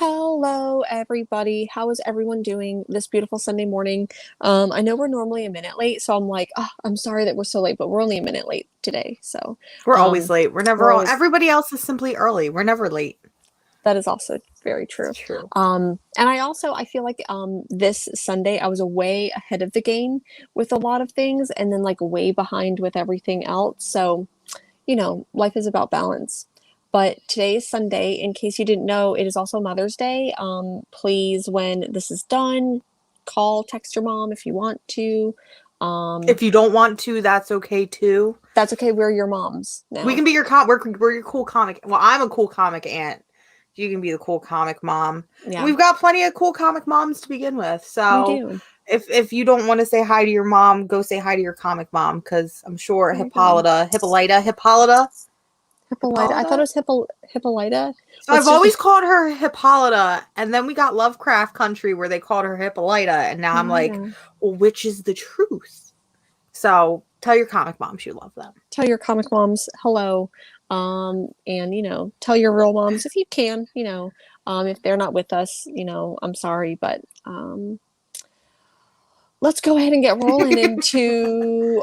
Hello, everybody. How is everyone doing this beautiful Sunday morning? I know we're normally a minute late, so I'm like, oh, I'm sorry that we're so late, but we're only a minute late today. So, We're always late. We're never we're all. always, Everybody else is simply early. We're never late. that is also very It's true. true. And I feel like this Sunday I was way ahead of the game with a lot of things, and then like way behind with everything else. So, life is about balance. But today is Sunday. In case you didn't know, it is also Mother's Day. Please, when this is done, call, text your mom if you want to. If you don't want to, that's okay too. That's okay. We're your moms We now. can be your we're your cool comic. Well, I'm a cool comic aunt. You can be the cool comic mom. Yeah, We've got plenty of cool comic moms to begin with. we So do. if you don't want to say hi to your mom, go say hi to your comic mom because I'm sure There we go. Hippolyta. Hippolyta. I thought it was Hippolyta. So I've always called her Hippolyta, and then we got Lovecraft Country where they called her Hippolyta, and now I'm like, Hippolyta. well, which is the truth? So tell your comic moms you love them. Tell your comic moms hello. And tell your real moms if you can. If they're not with us, I'm sorry, but let's go ahead and get rolling into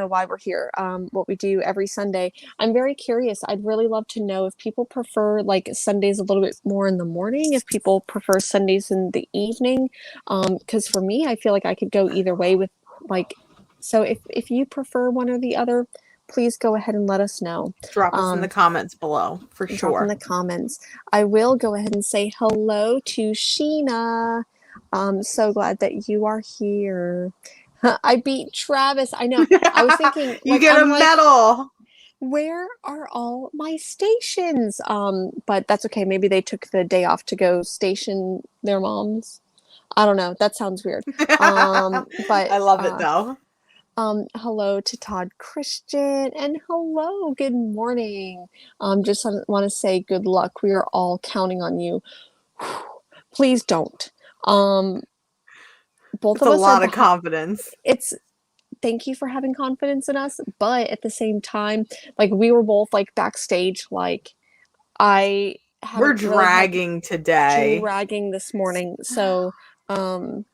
why we're here, what we do every Sunday. I'm very curious. I'd really love to know if people prefer like Sundays a little bit more in the morning, if people prefer Sundays in the evening, because for me, I feel like I could go either way with like, so if you prefer one or the other, please go ahead and let us know. Drop us in the comments below for Drop sure. in the comments. I will go ahead and say hello to Sheena. I'm so glad that you are here. I beat Travis. I know. I was thinking, you get a medal. Where are all my stations? But that's okay. Maybe they took the day off to go station their moms. I don't know. That sounds weird. But I love it though. Hello to Todd Christian, and hello, good morning. Just want to say good luck. We are all counting on you. Please don't. Both it's of us a lot of confidence. Thank you for having confidence in us, but at the same time, like we were both like backstage, like we're dragging today. Dragging this morning. So please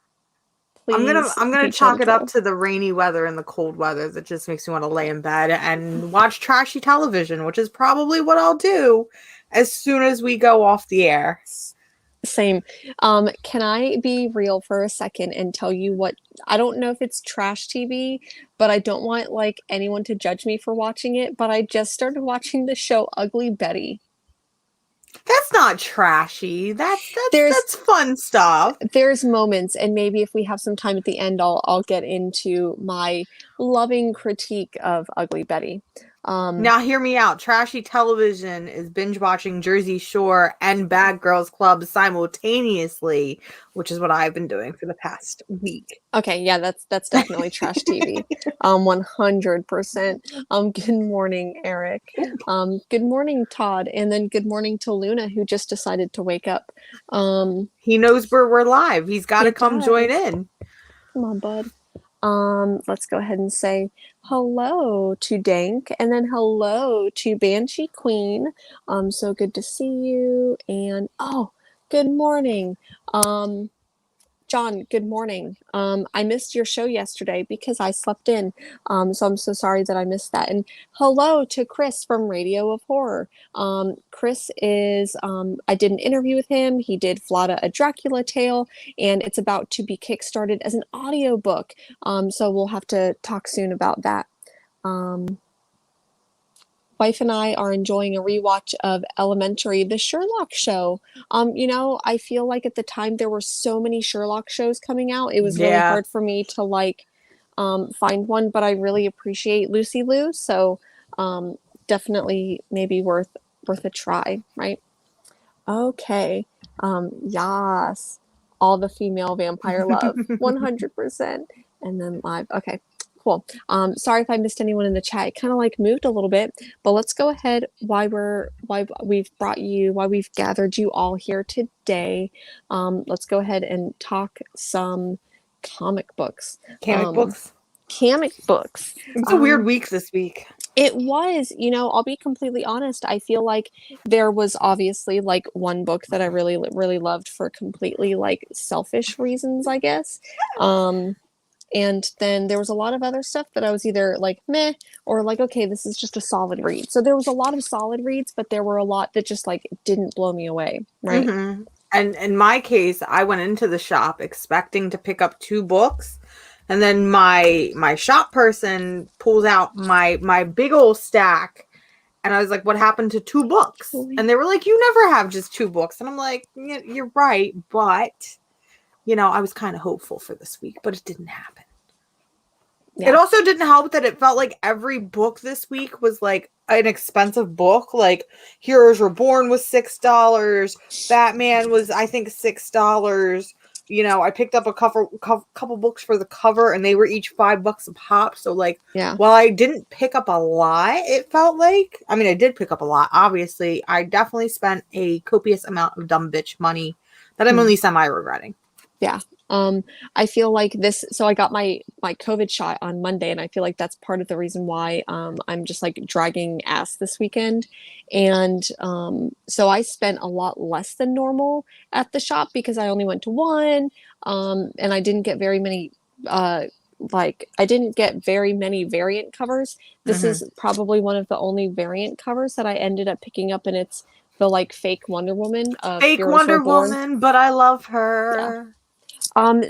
I'm gonna chalk it up to the rainy weather and the cold weather that just makes me want to lay in bed and watch trashy television, which is probably what I'll do as soon as we go off the air. Same. Can I be real for a second and tell you what, I don't know if it's trash TV, but I don't want like anyone to judge me for watching it, but I just started watching the show Ugly Betty. That's not trashy. That's fun stuff. There's moments, and maybe if we have some time at the end, I'll get into my loving critique of Ugly Betty. Now hear me out. Trashy television is binge watching Jersey Shore and Bad Girls Club simultaneously, which is what I've been doing for the past week. Okay, yeah, that's definitely trash TV. 100%. Good morning, Eric. Good morning, Todd, and then good morning to Luna, who just decided to wake up. He knows we're live. He's got to come join in. Come on, bud. Let's go ahead and say hello to Dank, and then hello to Banshee Queen. So good to see you. And good morning. John, good morning. I missed your show yesterday because I slept in. So I'm so sorry that I missed that. And hello to Chris from Radio of Horror. Chris is, I did an interview with him. He did Vlada, a Dracula Tale, and it's about to be kickstarted as an audiobook. So we'll have to talk soon about that. Wife and I are enjoying a rewatch of Elementary, the Sherlock show. I feel like at the time there were so many Sherlock shows coming out. It was really hard for me to like find one, but I really appreciate Lucy Liu, so definitely maybe worth a try, right? Okay. Yes. All the female vampire love. 100%. And then live. Okay. Cool. Sorry if I missed anyone in the chat. It kind of like moved a little bit, but let's go ahead why we've gathered you all here today. Let's go ahead and talk some comic books. Comic books. comic books. It's a weird week this week. It was, I'll be completely honest. I feel like there was obviously like one book that I really, really loved for completely like selfish reasons, I guess. And then there was a lot of other stuff that I was either like meh or like, okay, this is just a solid read. So there was a lot of solid reads, but there were a lot that just like didn't blow me away. Right. Mm-hmm. And in my case, I went into the shop expecting to pick up 2 books. And then my shop person pulls out my big old stack. And I was like, what happened to 2 books? And they were like, you never have just 2 books. And I'm like, yeah, you're right. But, I was kind of hopeful for this week, but it didn't happen. Yeah. It also didn't help that it felt like every book this week was like an expensive book. Like Heroes Reborn was $6. Batman was, I think, $6. I picked up a couple books for the cover, and they were each $5 a pop. So, like, while I didn't pick up a lot, it felt like, I mean, I did pick up a lot. Obviously, I definitely spent a copious amount of dumb bitch money that I'm only semi-regretting. Yeah. I feel like this, so I got my COVID shot on Monday, and I feel like that's part of the reason why I'm just like dragging ass this weekend. And so I spent a lot less than normal at the shop because I only went to one, and I didn't get very many variant covers. This is probably one of the only variant covers that I ended up picking up, and it's the like fake Wonder Woman of fake Heroes Wonder Reborn. Woman, but I love her. Yeah.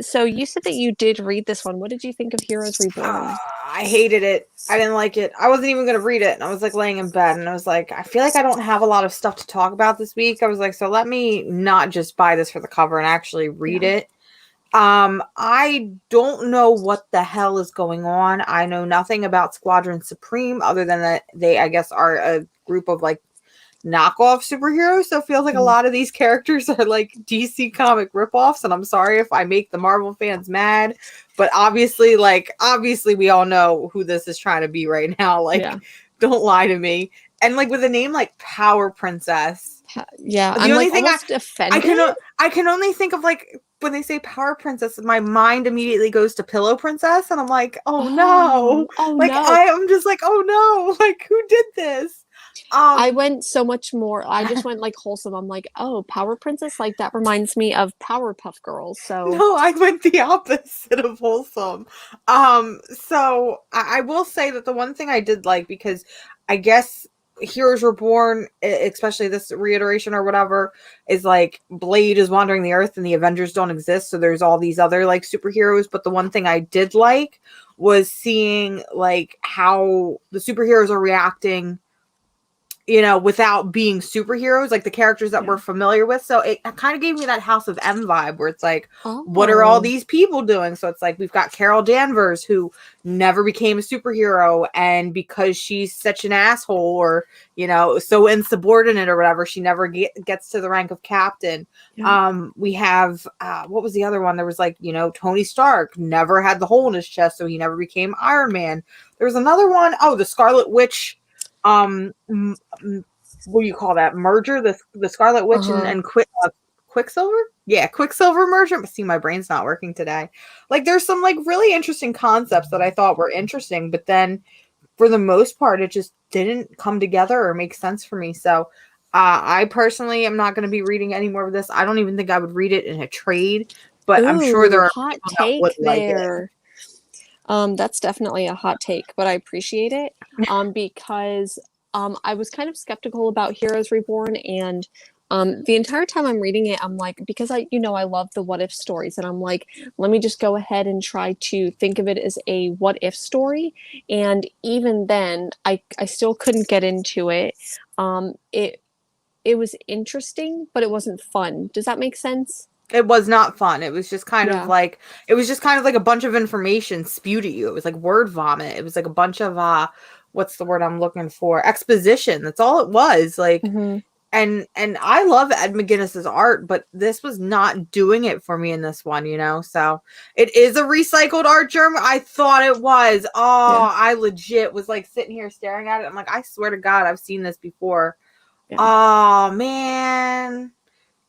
So you said that you did read this one. What did you think of Heroes Reborn? I hated it. I didn't like it. I wasn't even going to read it. And I was like laying in bed, and I was like, I feel like I don't have a lot of stuff to talk about this week. I was like, so let me not just buy this for the cover and actually read it. I don't know what the hell is going on. I know nothing about Squadron Supreme other than that they, I guess, are a group of like knockoff superheroes. So it feels like a lot of these characters are like DC comic ripoffs, and I'm sorry if I make the Marvel fans mad, but obviously we all know who this is trying to be right now. Like, don't lie to me. And like with a name like Power Princess, I'm only thing almost offended. I can only think of like when they say Power Princess, my mind immediately goes to Pillow Princess, and I'm like, oh no, I am just like, oh no, like who did this? I went so much more. I just went like wholesome. I'm like, oh, Power Princess, like that reminds me of Powerpuff Girls. So no, I went the opposite of wholesome. So I will say that the one thing I did like, because I guess Heroes Reborn, especially this reiteration or whatever, is like Blade is wandering the earth and the Avengers don't exist. So there's all these other like superheroes. But the one thing I did like was seeing like how the superheroes are reacting, without being superheroes, like the characters that we're familiar with. So it kind of gave me that House of M vibe where it's like, what are all these people doing? So it's like, we've got Carol Danvers, who never became a superhero. And because she's such an asshole or, so insubordinate or whatever, she never gets to the rank of captain. Yeah. We have, what was the other one? There was like, Tony Stark never had the hole in his chest, so he never became Iron Man. There was another one. Oh, the Scarlet Witch, what do you call that merger, the Scarlet Witch and Quicksilver, Quicksilver merger. But see, my brain's not working today. Like, there's some like really interesting concepts that I thought were interesting, but then for the most part it just didn't come together or make sense for me. So I personally am not going to be reading any more of this. I don't even think I would read it in a trade, but I'm sure there are hot take there. That's definitely a hot take, but I appreciate it because I was kind of skeptical about Heroes Reborn, and the entire time I'm reading it, I'm like, because I love the what if stories, and I'm like, let me just go ahead and try to think of it as a what if story. And even then, I still couldn't get into it. It was interesting, but it wasn't fun. Does that make sense? It was not fun. It was just kind of like, a bunch of information spewed at you. It was like word vomit. It was like a bunch of, what's the word I'm looking for? Exposition. That's all it was. Like, and I love Ed McGuinness's art, but this was not doing it for me in this one, So it is a recycled art germ. I thought it was. I legit was like sitting here staring at it. I'm like, I swear to God, I've seen this before. Yeah. Oh man.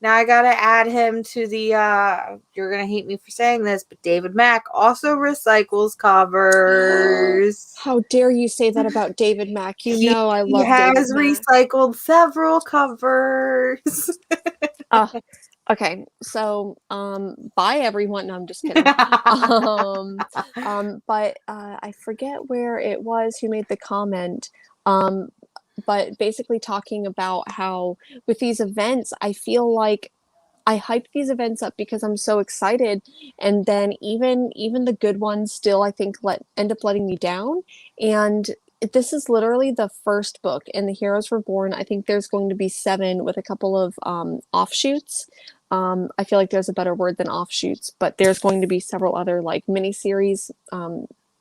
Now I gotta add him to the, you're gonna hate me for saying this, but David Mack also recycles covers. How dare you say that about David Mack? You know I love David Mack. He has recycled several covers. Okay, so bye everyone. No, I'm just kidding. But I forget where it was who made the comment. But basically talking about how with these events, I feel like I hype these events up because I'm so excited, and then even the good ones still I think end up letting me down. And this is literally the first book in the Heroes Reborn. I think there's going to be 7 with a couple of offshoots. I feel like there's a better word than offshoots, but there's going to be several other like miniseries,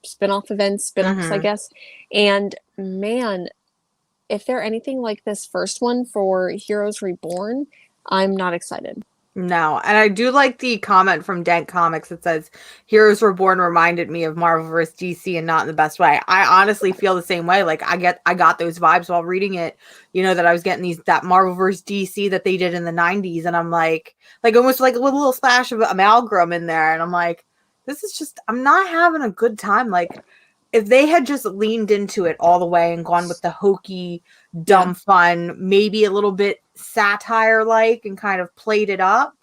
spin-off events, spin-offs, I guess. And man, if they're anything like this first one for Heroes Reborn, I'm not excited. No, and I do like the comment from Dank Comics that says Heroes Reborn reminded me of Marvel vs. DC and not in the best way. I honestly feel the same way. Like I got those vibes while reading it, that I was getting that Marvel vs. DC that they did in the 90s, and I'm like almost like a little splash of amalgam in there, and I'm like, this is just, I'm not having a good time. Like, if they had just leaned into it all the way and gone with the hokey, dumb fun, maybe a little bit satire-like and kind of played it up,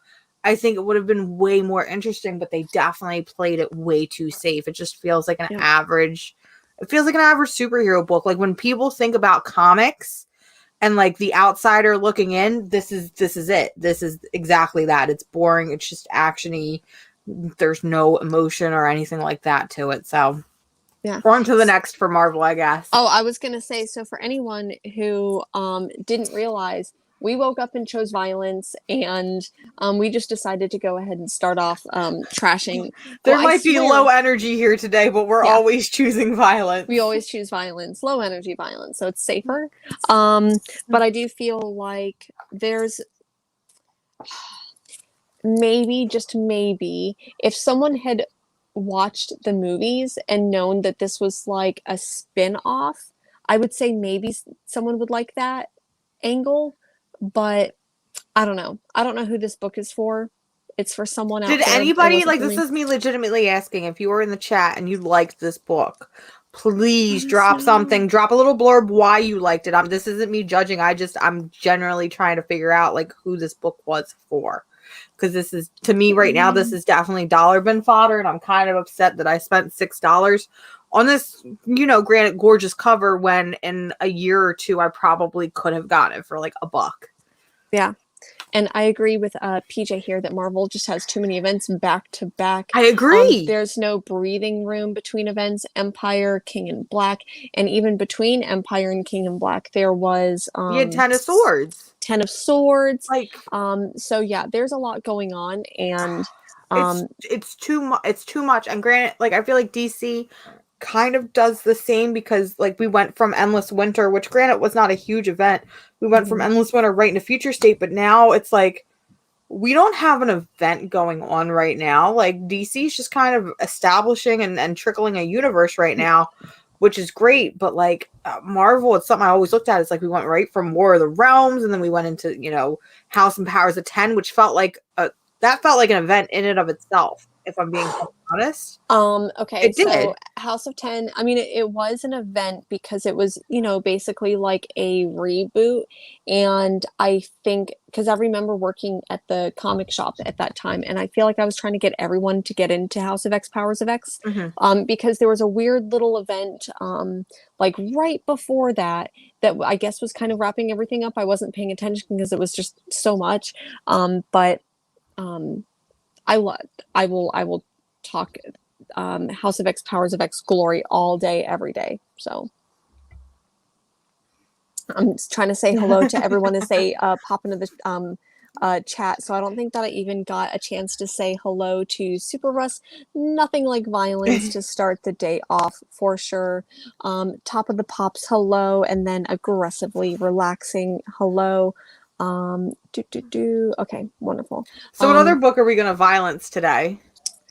I think it would have been way more interesting, but they definitely played it way too safe. It just feels like an average superhero book. Like when people think about comics and like the outsider looking in, this is it. This is exactly that. It's boring. It's just action-y. There's no emotion or anything like that to it. So yeah. On to the next for Marvel, I guess. Oh, I was going to say, so for anyone who didn't realize, we woke up and chose violence, and we just decided to go ahead and start off trashing. There might be low energy here today, but we're always choosing violence. We always choose violence, low energy violence, so it's safer. But I do feel like there's maybe, just maybe, if someone had watched the movies and known that this was like a spin-off, I would say maybe someone would like that angle, but I don't know. I don't know who this book is for. It's for someone out there. Did anybody, like, this is me legitimately asking, if you were in the chat and you liked this book, please drop something, drop a little blurb why you liked it. This isn't me judging. I'm generally trying to figure out like who this book was for. Because this is, to me right now, this is definitely dollar bin fodder, and I'm kind of upset that I spent $6 on this, granted gorgeous cover, when in a year or two I probably could have gotten it for like $1. Yeah. And I agree with PJ here that Marvel just has too many events back to back. I agree. There's no breathing room between events. Empire, King in Black, and even between Empire and King in Black, there was you had Ten of Swords. Ten of Swords. Like, so yeah, there's a lot going on, and it's too much. It's too much. And granted, like, I feel like DC kind of does the same, because like we went from Endless Winter, which granted was not a huge event. We went from Endless Winter right into Future State, but now it's like we don't have an event going on right now. Like DC's just kind of establishing and trickling a universe right now, which is great. But like Marvel, it's something I always looked at. It's like we went right from War of the Realms, and then we went into House and Powers of 10, which felt like an event in and of itself, if I'm being honest. Okay, it did. So House of 10, I mean, it was an event because it was, basically like a reboot. And I think, because I remember working at the comic shop at that time, and I feel like I was trying to get everyone to get into House of X, Powers of X, because there was a weird little event, like right before that I guess was kind of wrapping everything up. I wasn't paying attention because it was just so much. But I will talk House of X, Powers of X glory all day, every day. So I'm just trying to say hello to everyone as they pop into the chat. So I don't think that I even got a chance to say hello to Super Russ. Nothing like violence to start the day off, for sure. Top of the Pops, hello, and then aggressively relaxing, hello. Okay, wonderful. So what other book are we gonna violence today?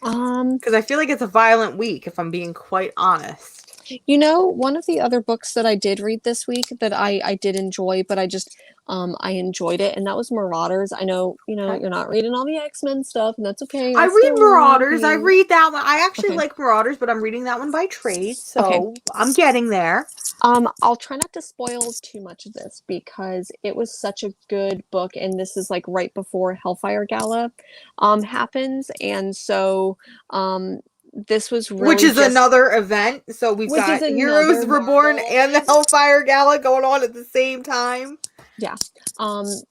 Because I feel like it's a violent week, if I'm being quite honest. You know, one of the other books that I did read this week that I did enjoy, but I enjoyed it, and that was Marauders. I know, Okay. you're not reading all the X-Men stuff, and that's okay. I I read still love Marauders. I you. read that one. I actually Okay. like Marauders, but I'm reading that one by trade, Okay. so I'm getting there. I'll try not to spoil too much of this because it was such a good book, and this is like right before Hellfire Gala happens, and so this was Which really is just another event. So we've which is got another Heroes Reborn Marvel and the event. Hellfire Gala going on at the same time. Yeah.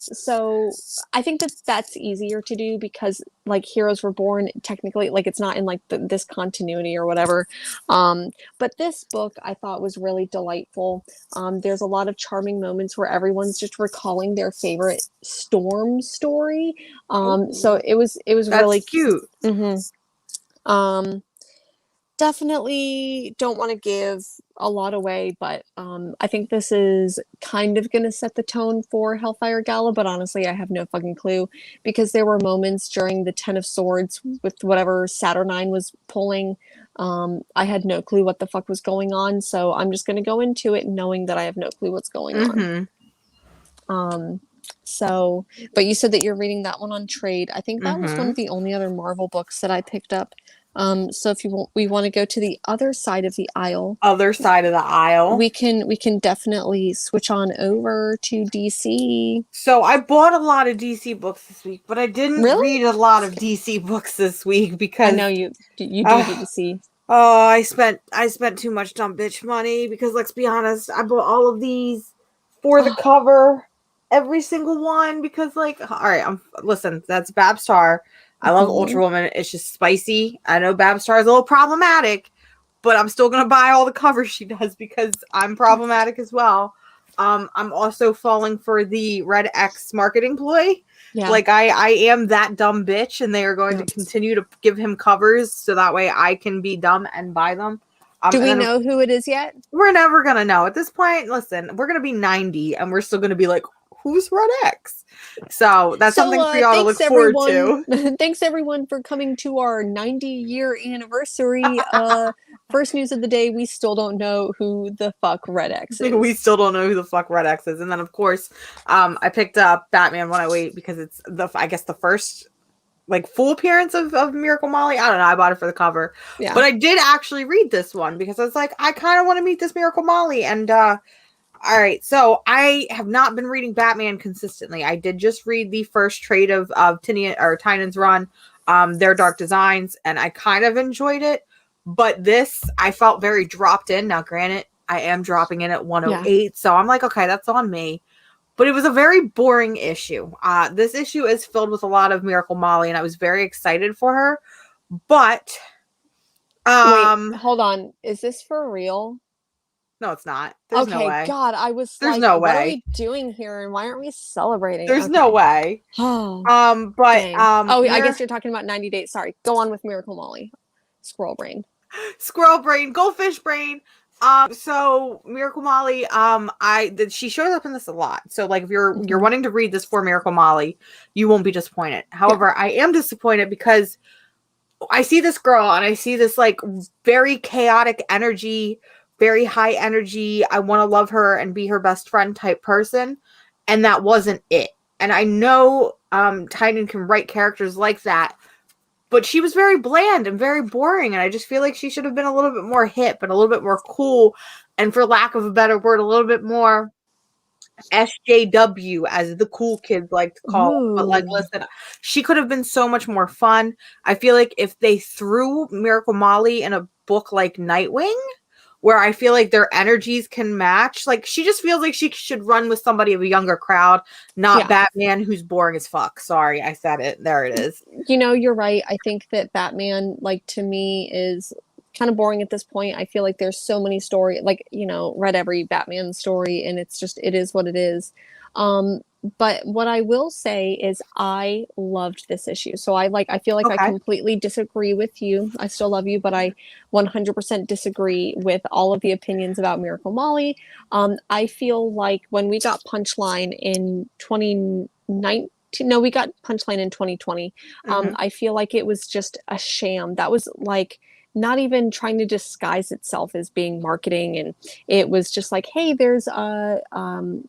So I think that that's easier to do because like Heroes Reborn, technically, like it's not in like this continuity or whatever. But this book I thought was really delightful. There's a lot of charming moments where everyone's just recalling their favorite Storm story. So it was That's really cute. Mm-hmm. Definitely don't want to give a lot away, but I think this is kind of going to set the tone for Hellfire Gala, but honestly, I have no fucking clue because there were moments during the Ten of Swords with whatever Saturnine was pulling. I had no clue what the fuck was going on, so I'm just going to go into it knowing that I have no clue what's going on. So, but you said that you're reading that one on trade. I think that was one of the only other Marvel books that I picked up. So if we want to go to the other side of the aisle, we can definitely switch on over to DC. So I bought a lot of DC books this week, but I didn't read a lot of DC books this week because I know you do DC. Oh, I spent too much dumb bitch money because let's be honest, I bought all of these for the cover, every single one because like all right, listen, that's Babstar. I love Ultra Woman. It's just spicy. I know Babstar is a little problematic, but I'm still gonna buy all the covers she does because I'm problematic as well. I'm also falling for the Red X marketing ploy. Yeah. Like I am that dumb bitch, and they are going to continue to give him covers so that way I can be dumb and buy them. Do we know who it is yet? We're never gonna know at this point. Listen, we're gonna be 90, and we're still gonna be like, "Who's Red X?" So that's something for y'all to look forward to. Thanks everyone for coming to our 90-year anniversary. First news of the day: we still don't know who the fuck Red X is. We still don't know who the fuck Red X is. And then of course, I picked up Batman 108 because it's the first like full appearance of Miracle Molly. I don't know. I bought it for the cover. Yeah. But I did actually read this one because I was like, I kind of want to meet this Miracle Molly. And all right, so I have not been reading Batman consistently. I did just read the first trade of Tynion's run, their Dark Designs, and I kind of enjoyed it. But this, I felt very dropped in. Now, granted, I am dropping in at 108, so I'm like, okay, that's on me. But it was a very boring issue. This issue is filled with a lot of Miracle Molly, and I was very excited for her. But wait, hold on. Is this for real? No, it's not. There's no way. God, I was There's no way. What are we doing here, and why aren't we celebrating? There's no way. I guess you're talking about 90 Days. Sorry, go on with Miracle Molly. Squirrel brain, goldfish brain. So Miracle Molly, she shows up in this a lot. So like if you're wanting to read this for Miracle Molly, you won't be disappointed. However, I am disappointed because I see this girl and I see this like very chaotic energy, very high energy. I want to love her and be her best friend type person, and that wasn't it. And I know Tynion can write characters like that. But she was very bland and very boring, and I just feel like she should have been a little bit more hip and a little bit more cool, and for lack of a better word, a little bit more SJW, as the cool kids like to call it. But like, listen, she could have been so much more fun. I feel like if they threw Miracle Molly in a book like Nightwing, where I feel like their energies can match. Like, she just feels like she should run with somebody of a younger crowd, not Batman, who's boring as fuck. Sorry, I said it. There it is. You're right. I think that Batman, like, to me, is kind of boring at this point. I feel like there's so many stories, like, read every Batman story, and it is what it is. But what I will say is I loved this issue. So I feel like I completely disagree with you. I still love you, but I 100% disagree with all of the opinions about Miracle Molly. I feel like when we got Punchline in 2019, no, we got Punchline in 2020. I feel like it was just a sham. That was like not even trying to disguise itself as being marketing, and it was just like, hey, there's a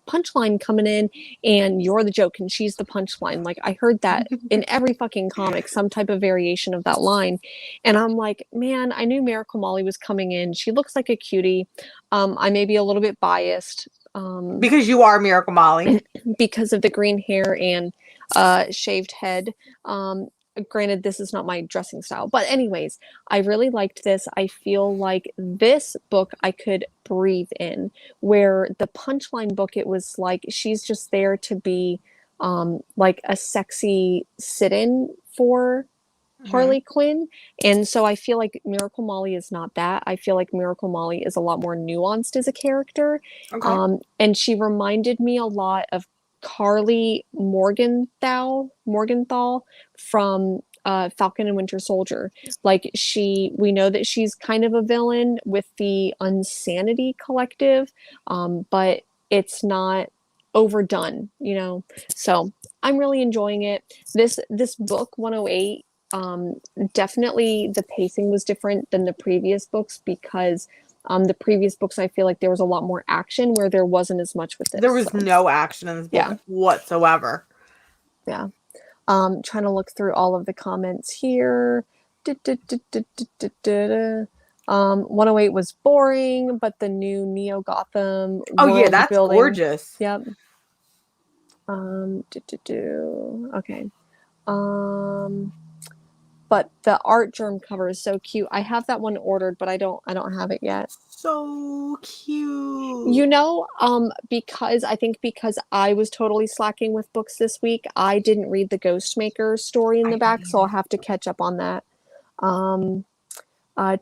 punchline coming in and you're the joke and she's the punchline. Like, I heard that in every fucking comic, some type of variation of that line, and I'm like, man, I knew Miracle Molly was coming in. She looks like a cutie. I may be a little bit biased because you are Miracle Molly, because of the green hair and shaved head. Granted, this is not my dressing style, but anyways, I really liked this. I feel like this book I could breathe in, where the punchline book, it was like she's just there to be like a sexy sit-in for Harley Quinn. And so I feel like Miracle Molly is not that. I feel like Miracle Molly is a lot more nuanced as a character. And she reminded me a lot of Carly Morgenthau from Falcon and Winter Soldier. Like, we know that she's kind of a villain with the Unsanity Collective, but it's not overdone, you know. So I'm really enjoying it. This book 108, definitely the pacing was different than the previous books, because the previous books, I feel like there was a lot more action where there wasn't as much with this. There was no action in this book whatsoever. Yeah. Trying to look through all of the comments here. 108 was boring, but the new Neo Gotham world that's building, gorgeous. Yep. Okay. But the art germ cover is so cute. I have that one ordered, but I don't have it yet. So cute. You know, because I was totally slacking with books this week, I didn't read the Ghostmaker story in the back, so I'll have to catch up on that.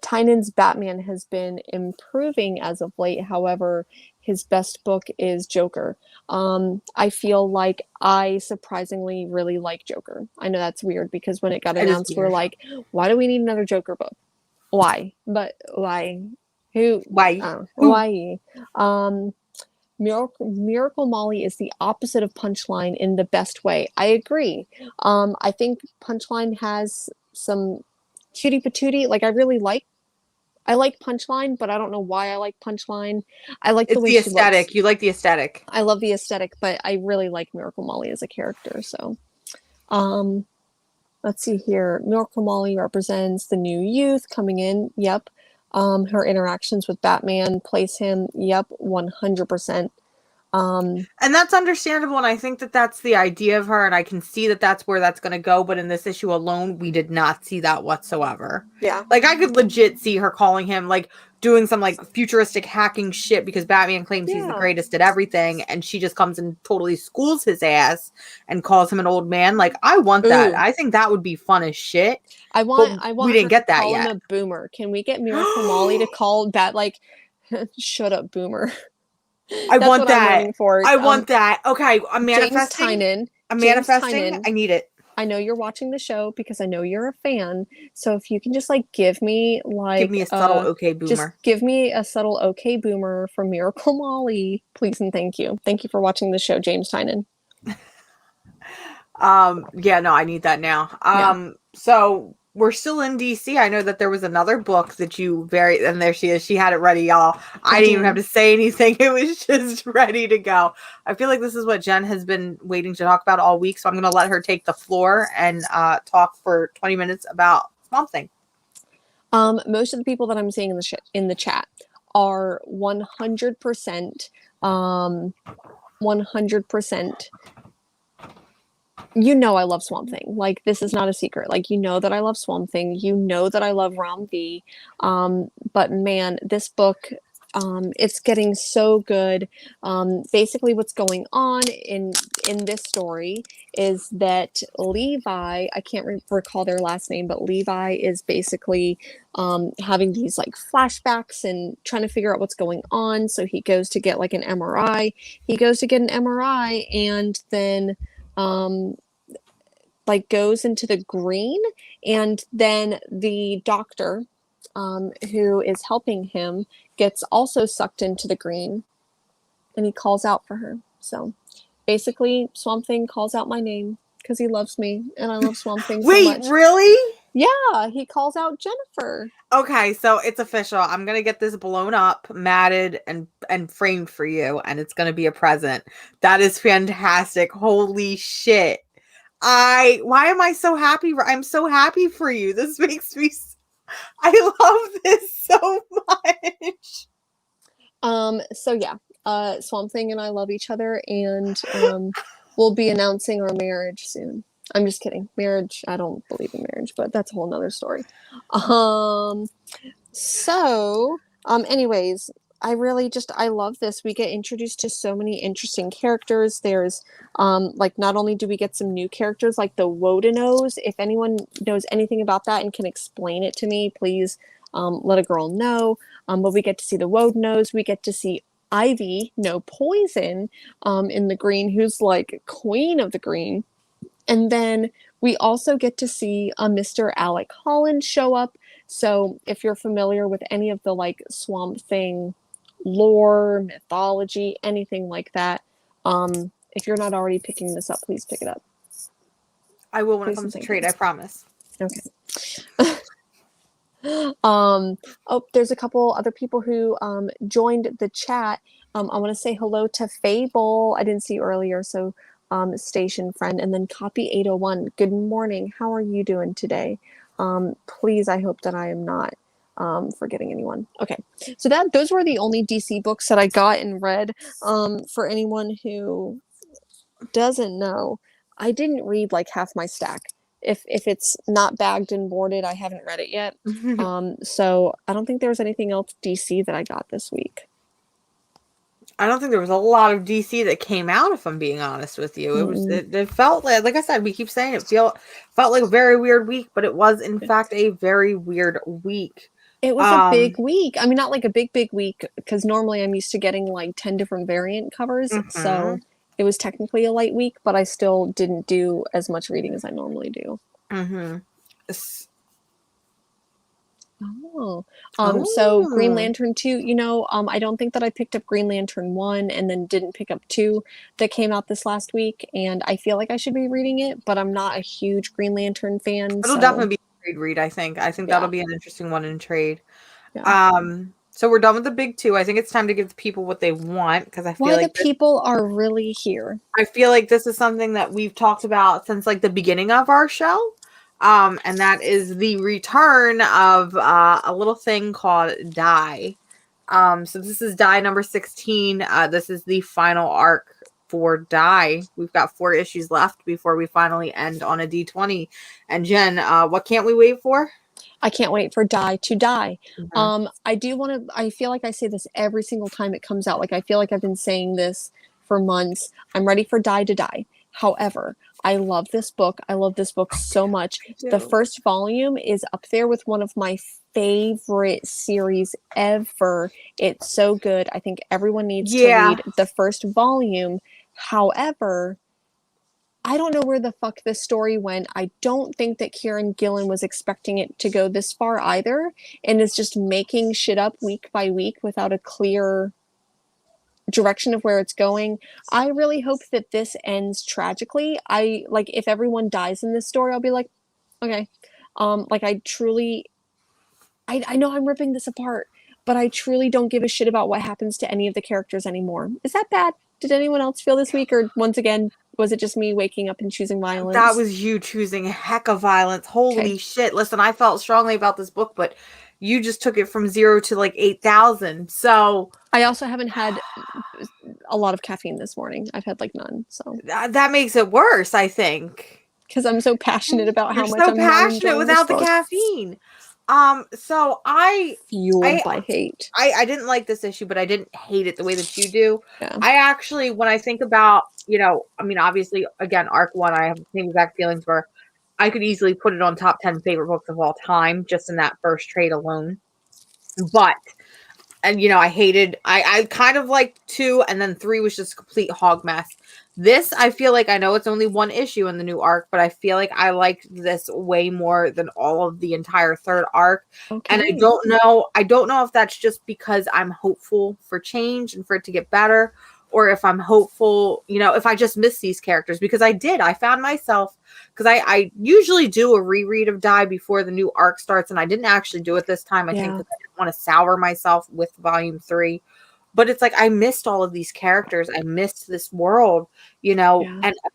Tynan's Batman has been improving as of late. However, his best book is Joker. I feel like I surprisingly really like Joker. I know that's weird, because when it got announced, we're like, why do we need another Joker book? Why? But why? Who? Why? Why? Miracle Molly is the opposite of Punchline in the best way. I agree. I think Punchline has some cutie patootie. Like, I like Punchline, but I don't know why I like Punchline. I like the way she aesthetic. looks. You like the aesthetic. I love the aesthetic, but I really like Miracle Molly as a character. So, let's see here. Miracle Molly represents the new youth coming in. Yep. Her interactions with Batman place him. Yep, 100%. And that's understandable, and I think that that's the idea of her, and I can see that that's where that's going to go, but in this issue alone, we did not see that whatsoever. Yeah. Like, I could legit see her calling him, like, doing some, like, futuristic hacking shit, because Batman claims he's the greatest at everything, and she just comes and totally schools his ass and calls him an old man. Like, I want that. I think that would be fun as shit. I want we didn't get that call yet. him a boomer. Can we get Miracle Molly to call that, like, shut up, boomer? I want that. I want that. Okay, I'm manifesting. I'm manifesting. I need it. I know you're watching the show because I know you're a fan. So if you can just, like, give me a subtle okay boomer. Just give me a subtle okay boomer from Miracle Molly, please and thank you. Thank you for watching the show, James Tynan. Yeah, no, I need that now. So we're still in DC. I know that there was another book that and there she is. She had it ready, y'all. I didn't even have to say anything. It was just ready to go. I feel like this is what Jen has been waiting to talk about all week, so I'm going to let her take the floor and talk for 20 minutes about Swamp Thing. Most of the people that I'm seeing in the chat are 100%, 100%. You know I love Swamp Thing. Like, this is not a secret. Like, you know that I love Swamp Thing. You know that I love Ram V. But man, this book, it's getting so good. Basically what's going on in this story is that Levi, I can't recall their last name, but Levi is basically having these, like, flashbacks and trying to figure out what's going on. So he goes to get, like, an MRI. He goes to get an MRI, and then like, goes into the green, and then the doctor who is helping him gets also sucked into the green, and he calls out for her. So basically Swamp Thing calls out my name because he loves me, and I love Swamp Thing so much. Wait, really? Yeah, he calls out Jennifer. Okay, so it's official. I'm gonna get this blown up, matted, and framed for you, and it's gonna be a present. That is fantastic. Holy shit. Why am I so happy? I'm so happy for you. This makes me I love this so much. So yeah, Swamp Thing and I love each other, and we'll be announcing our marriage soon. I'm just kidding. Marriage, I don't believe in marriage, but that's a whole nother story. Anyways, I love this. We get introduced to so many interesting characters. There's like not only do we get some new characters like the Wodenos. If anyone knows anything about that and can explain it to me, please let a girl know. But we get to see the Wodenos. We get to see Ivy, no poison, in the green, who's like queen of the green. And then we also get to see a Mr. Alec Holland show up. So if you're familiar with any of the like Swamp Thing lore, mythology, anything like that, if you're not already picking this up, please pick it up. I will when it comes to trade, I promise. Okay. There's a couple other people who joined the chat. I want to say hello to Fable. I didn't see you earlier, so station friend, and then Copy 801. Good morning. How are you doing today? Please, I hope that I am not forgetting anyone. Okay, so those were the only DC books that I got and read. For anyone who doesn't know, I didn't read like half my stack. If it's not bagged and boarded, I haven't read it yet. So I don't think there was anything else DC that I got this week. I don't think there was a lot of DC that came out, if I'm being honest with you. It felt like I said, we keep saying it felt like a very weird week, but it was in fact a very weird week. It was a big week. I mean, not like a big week, because normally I'm used to getting like 10 different variant covers. So it was technically a light week, but I still didn't do as much reading as I normally do. So Green Lantern 2, I don't think that I picked up Green Lantern 1 and then didn't pick up 2 that came out this last week, and I feel like I should be reading it, but I'm not a huge Green Lantern fan. It'll definitely be a trade read, I think. I think that'll be an interesting one in trade. So we're done with the big 2. I think it's time to give the people what they want, because I feel like the people are really here. I feel like this is something that we've talked about since like the beginning of our show. And that is the return of a little thing called Die. So this is Die number 16. This is the final arc for Die. We've got 4 issues left before we finally end on a D20. And Jen, what can't we wait for? I can't wait for Die to Die. I feel like I say this every single time it comes out. Like, I feel like I've been saying this for months. I'm ready for Die to Die. However, I love this book. I love this book so much. The first volume is up there with one of my favorite series ever. It's so good. I think everyone needs to read the first volume. However, I don't know where the fuck this story went. I don't think that Kieran Gillen was expecting it to go this far either, and is just making shit up week by week without a clear direction of where it's going. I really hope that this ends tragically. If everyone dies in this story, I'll be like, okay. I know I'm ripping this apart, but I truly don't give a shit about what happens to any of the characters anymore. Is that bad? Did anyone else feel this week, or once again, was it just me waking up and choosing violence? That was you choosing a heck of violence. Holy shit. Listen, I felt strongly about this book, but you just took it from 0 to like 8,000. So I also haven't had a lot of caffeine this morning. I've had like none. So that makes it worse, I think. Because I'm so passionate about how much I'm so passionate without the caffeine. So fueled by hate. I didn't like this issue, but I didn't hate it the way that you do. Yeah. I actually, when I think about, obviously, again, arc 1, I have the same exact feelings where I could easily put it on top 10 favorite books of all time, just in that first trade alone. But, I kind of liked 2, and then 3 was just a complete hog mess. This, I feel like, I know it's only 1 issue in the new arc, but I feel like I liked this way more than all of the entire 3rd arc. Okay. And I don't know if that's just because I'm hopeful for change and for it to get better, or if I'm hopeful, you know, if I just miss these characters, because I found myself, because I usually do a reread of Die before the new arc starts, and I didn't actually do it this time, I think, because I didn't want to sour myself with volume 3. But it's like I missed all of these characters. I missed this world, you know,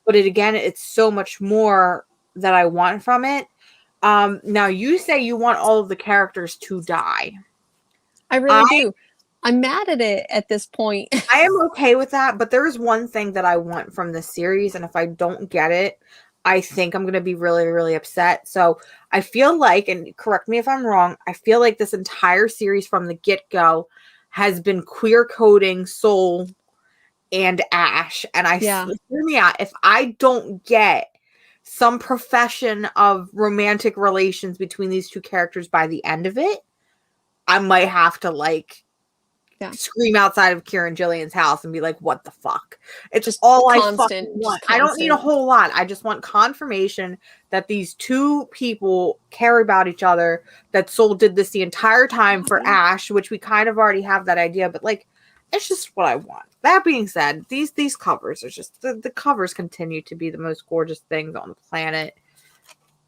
but it's so much more that I want from it. Now you say you want all of the characters to die. I really do. I'm mad at it at this point. I am okay with that, but there is one thing that I want from this series, and if I don't get it, I think I'm going to be really, really upset. So I feel like, and correct me if I'm wrong, I feel like this entire series from the get-go has been queer coding Soul and Ash. And hear me out, if I don't get some profession of romantic relations between these two characters by the end of it, I might have to scream outside of Kieran Gillian's house and be like, what the fuck? It's just all I fucking want. I don't need a whole lot. I just want confirmation that these two people care about each other, that Soul did this the entire time for Ash, which we kind of already have that idea, but like, it's just what I want. That being said, these covers are just, the covers continue to be the most gorgeous things on the planet.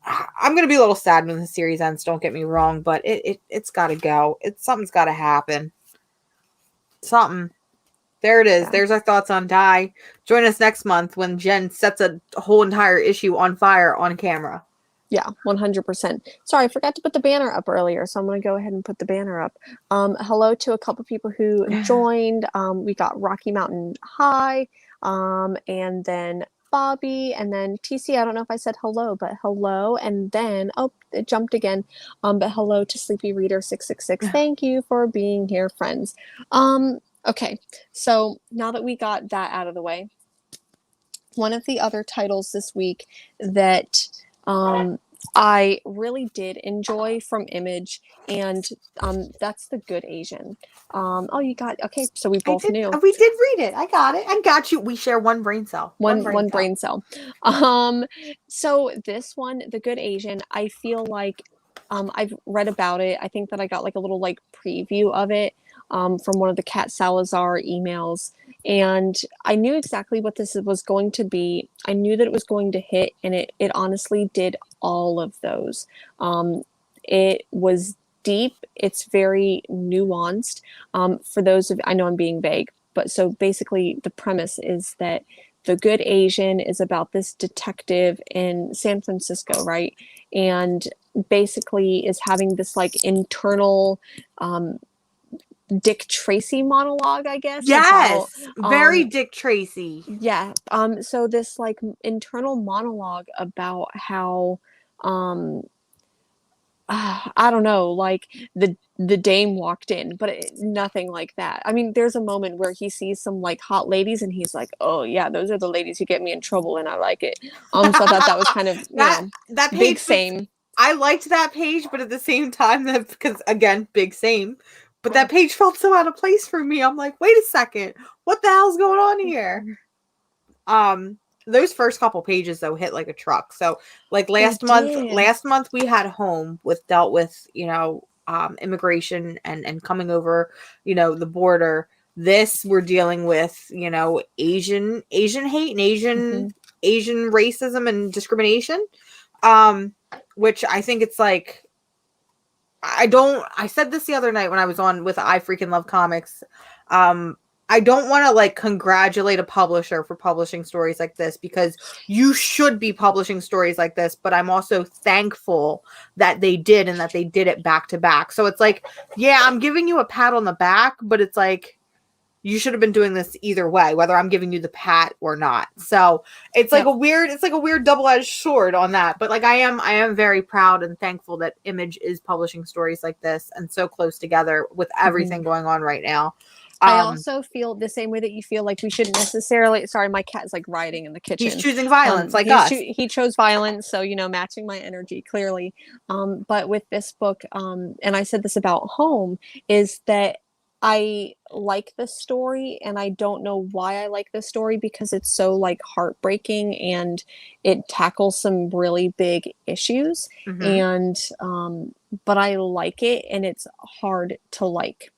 I'm going to be a little sad when the series ends, don't get me wrong, but it's got to go. Something's got to happen. Something. There it is. There's our thoughts on Die. Join us next month when Jen sets a whole entire issue on fire on camera. Yeah, 100%. Sorry, I forgot to put the banner up earlier, so I'm going to go ahead and put the banner up. Hello to a couple people who joined. We got Rocky Mountain High, and then Bobby, and then TC. I don't know if I said hello, but hello. And then, it jumped again. But hello to Sleepy Reader 666. Thank you for being here, friends. Okay, so now that we got that out of the way, one of the other titles this week that I really did enjoy from Image, and that's The Good Asian. You got, okay, so we both knew. We did read it. I got it. I got you. We share one brain cell. One brain cell. So this one, The Good Asian, I feel like I've read about it. I think that I got like a little like preview of it from one of the Kat Salazar emails. And I knew exactly what this was going to be. I knew that it was going to hit, and it honestly did all of those. It was deep. It's very nuanced. For those of, I know I'm being vague, but so basically the premise is that The Good Asian is about this detective in San Francisco, right? And basically is having this like internal Dick Tracy monologue, I guess. Yes, very Dick Tracy. Yeah. So this like internal monologue about how I don't know, like the dame walked in, but nothing like that. I mean, there's a moment where he sees some like hot ladies, and he's like, "Oh yeah, those are the ladies who get me in trouble, and I like it." So I thought that was kind of that page big same. I liked that page, but at the same time, that because again, big same. But that page felt so out of place for me. I'm like, wait a second, what the hell's going on here? Those first couple pages though hit like a truck. So like last month we had Home dealt with, you know, immigration and coming over, you know, the border. This we're dealing with, you know, Asian hate and Asian racism and discrimination. Which I think it's like, I said this the other night when I was on with I Freaking Love Comics. I don't want to like congratulate a publisher for publishing stories like this, because you should be publishing stories like this, but I'm also thankful that they did, and that they did it back to back. So it's like, yeah, I'm giving you a pat on the back, but it's like, you should have been doing this either way, whether I'm giving you the pat or not. So it's like a weird double-edged sword on that. But like I am very proud and thankful that Image is publishing stories like this and so close together with everything going on right now. I also feel the same way that you feel like we shouldn't necessarily. Sorry, my cat is like riding in the kitchen. He's choosing violence, like us. He chose violence, so you know, matching my energy clearly. But with this book, and I said this about Home, is that I like the story, and I don't know why I like the story, because it's so like heartbreaking and it tackles some really big issues. And but I like it, and it's hard to like.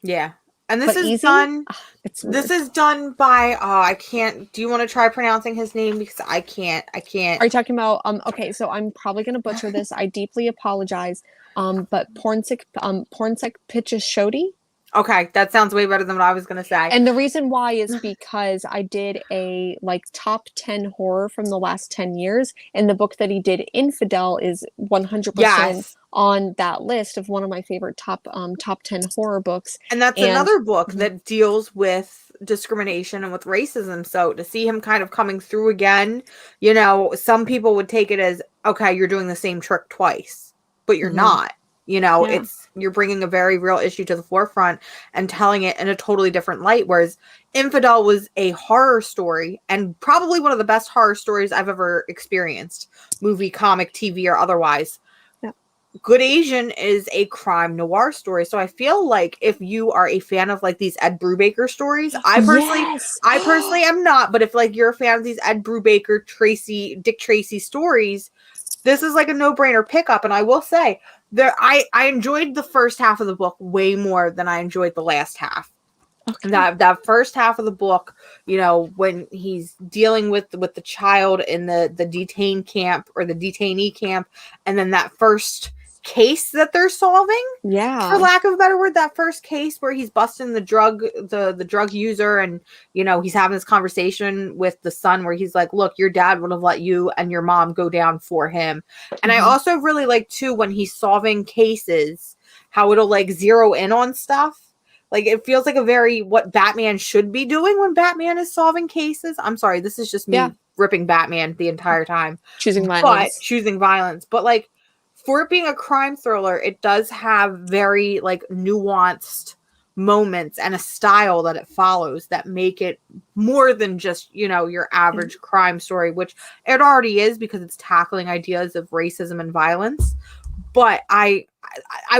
Yeah. And this but is easy. done. It's This smooth. is done by. I can't. Do you want to try pronouncing his name because I can't. I can't. Are you talking about okay, so I'm probably gonna butcher this. I deeply apologize. But Pornsek pitches Shodi. Okay, that sounds way better than what I was gonna say. And the reason why is because I did a like top 10 horror from the last 10 years, and the book that he did, Infidel, is 100% Yes. on that list of one of my favorite top 10 horror books. And that's another book that deals with discrimination and with racism. So to see him kind of coming through again, you know, some people would take it as, okay, you're doing the same trick twice, but you're not. You know, Yeah. you're bringing a very real issue to the forefront and telling it in a totally different light. Whereas Infidel was a horror story and probably one of the best horror stories I've ever experienced, movie, comic, TV, or otherwise. Good Asian is a crime noir story. So I feel like if you are a fan of like these Ed Brubaker stories, I personally am not, but if like you're a fan of these Ed Brubaker, Dick Tracy stories, this is like a no-brainer pickup. And I will say I enjoyed the first half of the book way more than I enjoyed the last half. Okay. That first half of the book, you know, when he's dealing with the child in the detained camp or the detainee camp, and then that first case that they're solving, for lack of a better word, that first case where he's busting the drug user, and you know he's having this conversation with the son where he's like, look, your dad would have let you and your mom go down for him. And I also really like too when he's solving cases how it'll like zero in on stuff. Like it feels like a very what Batman should be doing when Batman is solving cases. I'm sorry, this is just me ripping Batman the entire time, choosing violence, but like for it being a crime thriller, it does have very like nuanced moments and a style that it follows that make it more than just, you know, your average crime story, which it already is because it's tackling ideas of racism and violence. But I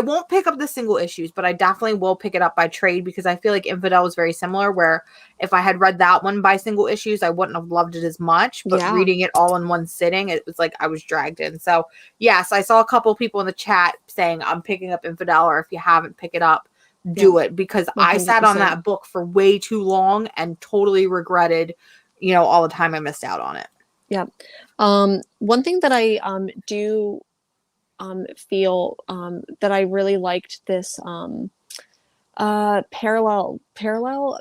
won't pick up the single issues, but I definitely will pick it up by trade because I feel like Infidel was very similar, where if I had read that one by single issues, I wouldn't have loved it as much. But reading it all in one sitting, it was like I was dragged in. So yes, I saw a couple people in the chat saying I'm picking up Infidel, or if you haven't picked it up, do it, because 100%. I sat on that book for way too long and totally regretted, you know, all the time I missed out on it. Yeah. One thing that I do feel that I really liked this parallel,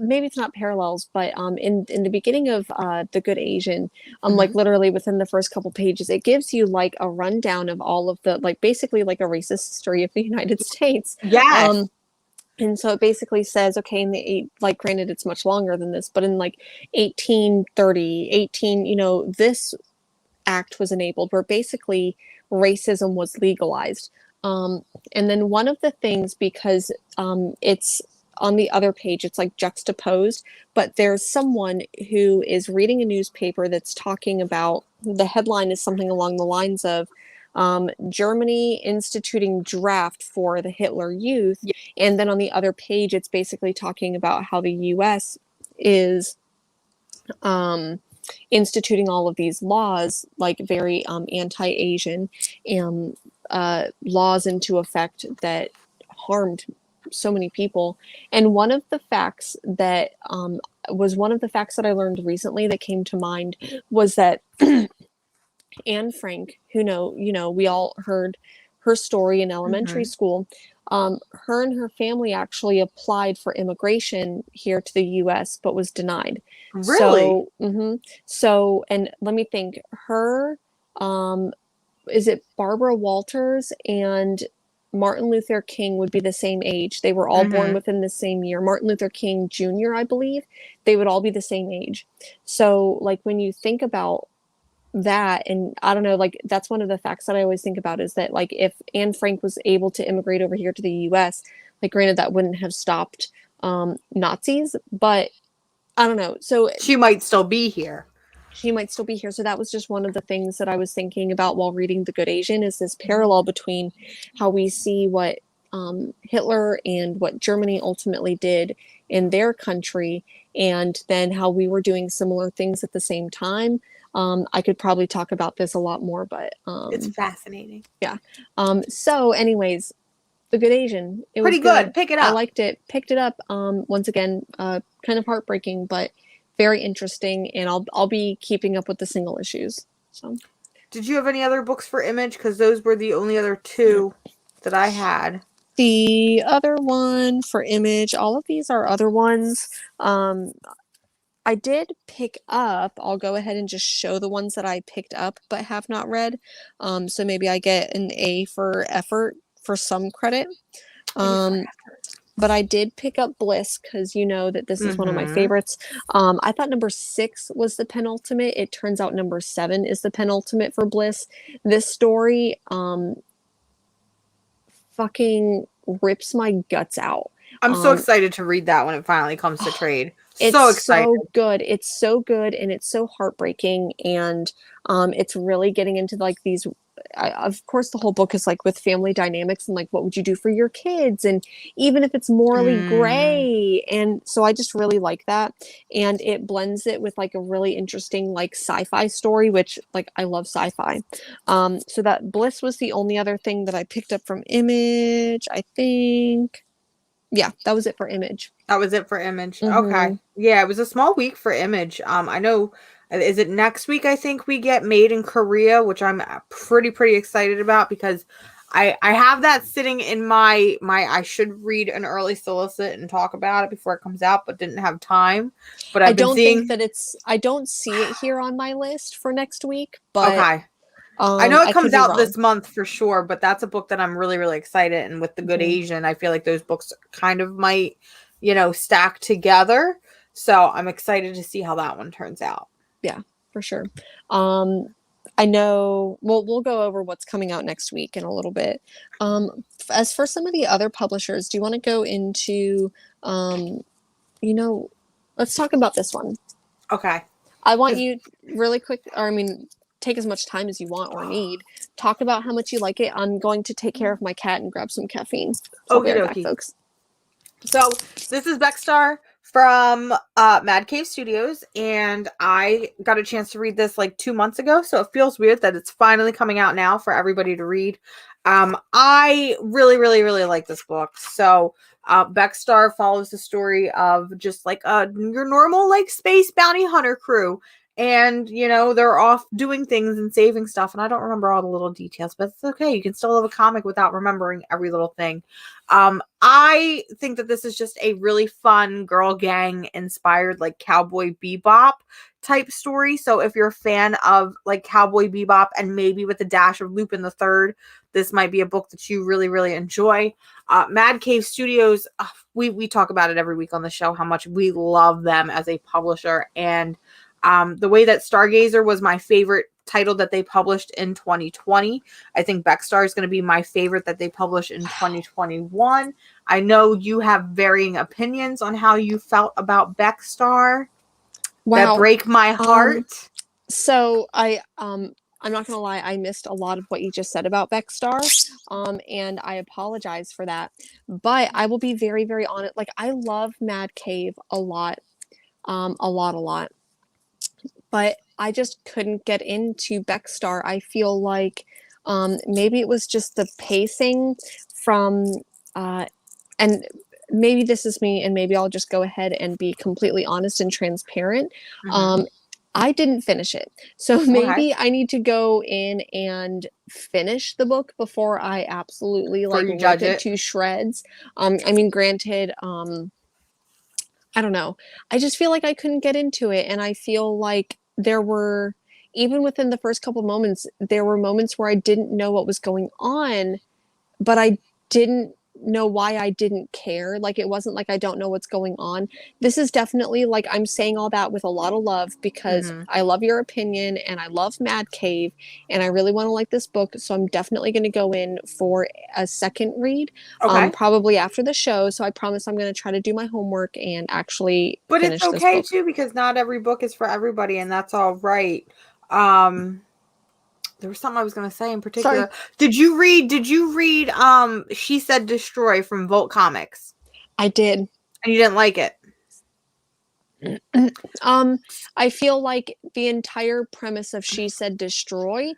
maybe it's not parallels, but in the beginning of The Good Asian, like literally within the first couple pages, it gives you like a rundown of all of the, like basically like a racist history of the United States. Yes. And so it basically says, okay, in the like, granted, it's much longer than this, but in like 1830, you know, this act was enabled where basically racism was legalized. And then one of the things, because it's on the other page, it's like juxtaposed, but there's someone who is reading a newspaper that's talking about, the headline is something along the lines of Germany instituting draft for the Hitler Youth. Yeah. And then on the other page, it's basically talking about how the US is instituting all of these laws, like very anti-Asian laws into effect that harmed so many people. And one of the facts that was one of the facts that I learned recently that came to mind was that Anne Frank, who we all heard her story in elementary school. Her and her family actually applied for immigration here to the U.S., but was denied. Really? So, and let me think. Her, is it Barbara Walters and Martin Luther King would be the same age. They were all born within the same year. Martin Luther King Jr., I believe, they would all be the same age. So, like, when you think about that, and I don't know, like, that's one of the facts that I always think about, is that, like, if Anne Frank was able to immigrate over here to the U.S., like, granted, that wouldn't have stopped Nazis, but I don't know. So she might still be here. She might still be here. So that was just one of the things that I was thinking about while reading The Good Asian, is this parallel between how we see what Hitler and what Germany ultimately did in their country, and then how we were doing similar things at the same time. I could probably talk about this a lot more, but it's fascinating. Yeah. So anyways, The Good Asian. It was Pretty good. Pick it I up. liked it. Picked it up. Once again, kind of heartbreaking, but very interesting. And I'll be keeping up with the single issues. So, did you have any other books for Image? Because those were the only other two that I had. The other one for Image, all of these are other ones. I did pick up, I'll go ahead and just show the ones that I picked up but have not read. So maybe I get an A for effort for some credit. But I did pick up Bliss because you know that this is one of my favorites. I thought number 6 was the penultimate. It turns out number 7 is the penultimate for Bliss. This story fucking rips my guts out. I'm so excited to read that when it finally comes to trade. It's so excited. So good. It's so good and it's so heartbreaking, and it's really getting into like these of course the whole book is like with family dynamics and like what would you do for your kids, and even if it's morally gray, and so I just really like that, and it blends it with like a really interesting like sci-fi story, which like I love sci-fi. So that Bliss was the only other thing that I picked up from Image, I think. Yeah, that was it for Image. That was it for Image. Okay. Yeah, it was a small week for Image. I know, is it next week I think we get Made in Korea, which I'm pretty excited about because I have that sitting in my I should read an early solicit and talk about it before it comes out, but didn't have time. But I don't think that I don't see it here on my list for next week, but okay. I know it comes out this month for sure, but that's a book that I'm really excited. And with The Good Asian, I feel like those books kind of might, stack together. So I'm excited to see how that one turns out. Yeah, for sure. I know we'll go over what's coming out next week in a little bit. As for some of the other publishers, do you want to go into, let's talk about this one. Okay. I want you really quick, take as much time as you want or need. Talk about how much you like it. I'm going to take care of my cat and grab some caffeine. So I'll be right back, folks. So this is Beckstar from Mad Cave Studios, and I got a chance to read this like 2 months ago, so it feels weird that it's finally coming out now for everybody to read. I really like this book. So Beckstar follows the story of just like your normal like space bounty hunter crew. And, they're off doing things and saving stuff. And I don't remember all the little details, but it's okay. You can still have a comic without remembering every little thing. I think that this is just a really fun girl gang inspired, like Cowboy Bebop type story. So if you're a fan of like Cowboy Bebop and maybe with a dash of Lupin the Third, this might be a book that you really enjoy. Mad Cave Studios, we talk about it every week on the show, how much we love them as a publisher. And the way that Stargazer was my favorite title that they published in 2020. I think Beckstar is going to be my favorite that they published in 2021. I know you have varying opinions on how you felt about Beckstar. Wow. That break my heart. So I'm not going to lie, I missed a lot of what you just said about Beckstar, and I apologize for that. But I will be very honest. Like, I love Mad Cave a lot. A lot. But I just couldn't get into Beckstar. I feel like maybe it was just the pacing from, and maybe this is me, and maybe I'll just go ahead and be completely honest and transparent. I didn't finish it. So maybe I need to go in and finish the book before I absolutely like rip it to shreds. Granted, I don't know. I just feel like I couldn't get into it. And I feel like there were, even within the first couple moments, there were moments where I didn't know what was going on, but I didn't know why I didn't care. Like, it wasn't like I don't know what's going on. This is definitely like, I'm saying all that with a lot of love because I love your opinion and I love Mad Cave and I really want to like this book. So I'm definitely going to go in for a second read, probably after the show. So I promise I'm going to try to do my homework and actually finish this book. But it's okay too, because not every book is for everybody, and that's all right. There was something I was going to say in particular. Sorry. Did you read She Said Destroy from Volt Comics? I did. And you didn't like it? I feel like the entire premise of She Said Destroy,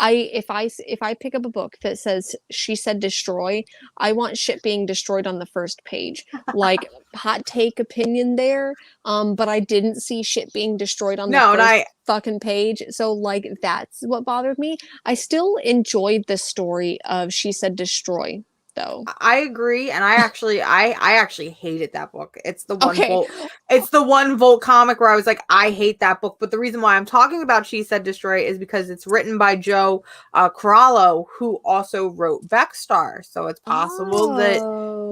if I pick up a book that says she said destroy, I want shit being destroyed on the first page. Like, hot take opinion there, but I didn't see shit being destroyed on the first fucking page. So like that's what bothered me. I still enjoyed the story of she said destroy though. I agree, and I actually hated that book. It's the one it's the one Volt comic where I was like, I hate that book. But the reason why I'm talking about She Said Destroy is because it's written by Joe Corallo, who also wrote Beckstar. So it's possible that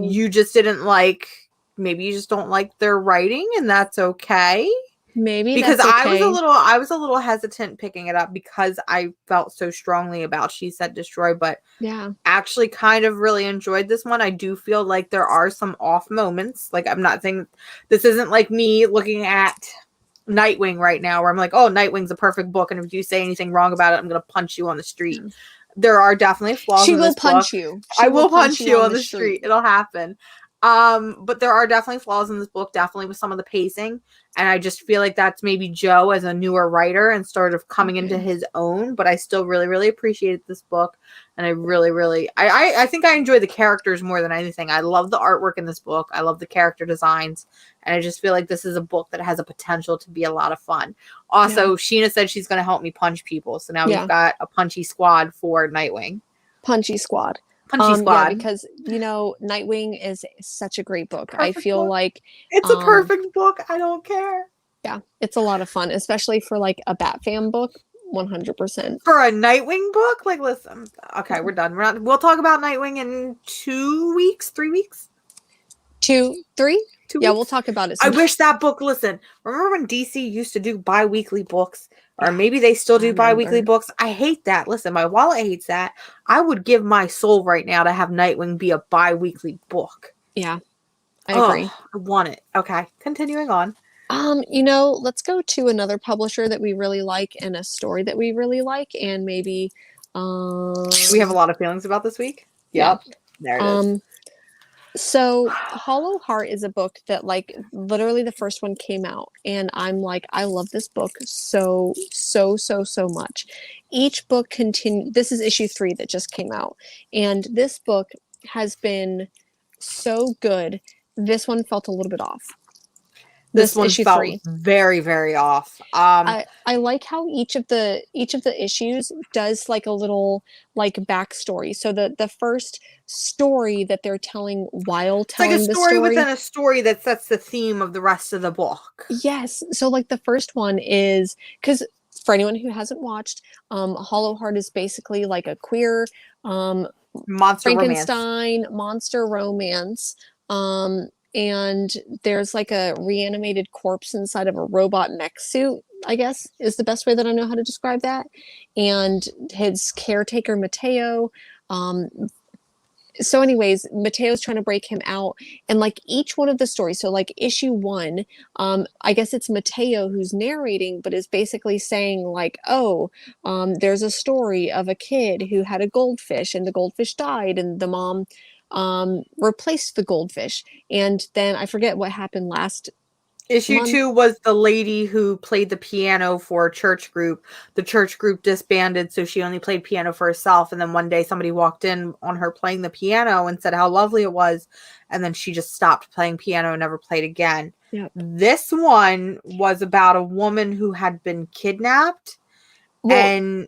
you just didn't like, maybe you just don't like their writing, and that's okay. Maybe because that's okay. I was a little hesitant picking it up because I felt so strongly about She Said Destroy, but yeah, actually kind of really enjoyed this one. I do feel like there are some off moments. Like, I'm not saying this isn't like me looking at Nightwing right now where I'm like, oh, Nightwing's a perfect book, and if you say anything wrong about it, I'm gonna punch you on the street. Yeah. There are definitely flaws in this book. She will punch you. I will punch you on the street. It'll happen. But there are definitely flaws in this book, definitely with some of the pacing. And I just feel like that's maybe Joe as a newer writer and sort of coming into his own. But I still really, really appreciated this book. And I really, really, I think I enjoy the characters more than anything. I love the artwork in this book. I love the character designs. And I just feel like this is a book that has a potential to be a lot of fun. Also, Sheena said she's going to help me punch people. So now we've got a punchy squad for Nightwing. Punchy squad. Punchy squad. Yeah, because, Nightwing is such a great book. I feel like it's a perfect book. I don't care. Yeah, it's a lot of fun, especially for like a Bat fan book. 100%. For a Nightwing book? Like, listen. Okay, we're done. We'll talk about Nightwing in 2 weeks, 3 weeks. 2, 3? 2 yeah, weeks? We'll talk about it sometime. I wish that book, listen, remember when DC used to do bi-weekly books? Or maybe they still do bi-weekly books. I hate that. Listen, my wallet hates that. I would give my soul right now to have Nightwing be a bi-weekly book. Yeah, I agree. I want it. Okay, continuing on. Let's go to another publisher that we really like and a story that we really like, and maybe we have a lot of feelings about this week. Yep. There it is. So Hollow Heart is a book that, like, literally the first one came out, and I'm like, I love this book so much. Each book this is issue 3 that just came out, and this book has been so good. This one felt a little bit off. This one issue felt 3 very, very off. I like how each of the issues does like a little like backstory. So the first story that they're telling while telling the story within a story that sets the theme of the rest of the book. Yes. So like the first one is, because for anyone who hasn't watched, Hollow Heart is basically like a queer monster Frankenstein monster romance. And there's like a reanimated corpse inside of a robot mech suit, I guess is the best way that I know how to describe that. And his caretaker, Mateo. So anyways, Mateo's trying to break him out. And like each one of the stories, so like issue 1, I guess it's Mateo who's narrating, but is basically saying like, there's a story of a kid who had a goldfish and the goldfish died and the mom replaced the goldfish, and then I forget what happened last issue 2 was the lady who played the piano for a church group. The church group disbanded, so she only played piano for herself, and then one day somebody walked in on her playing the piano and said how lovely it was, and then she just stopped playing piano and never played again. Yep. This one was about a woman who had been kidnapped, and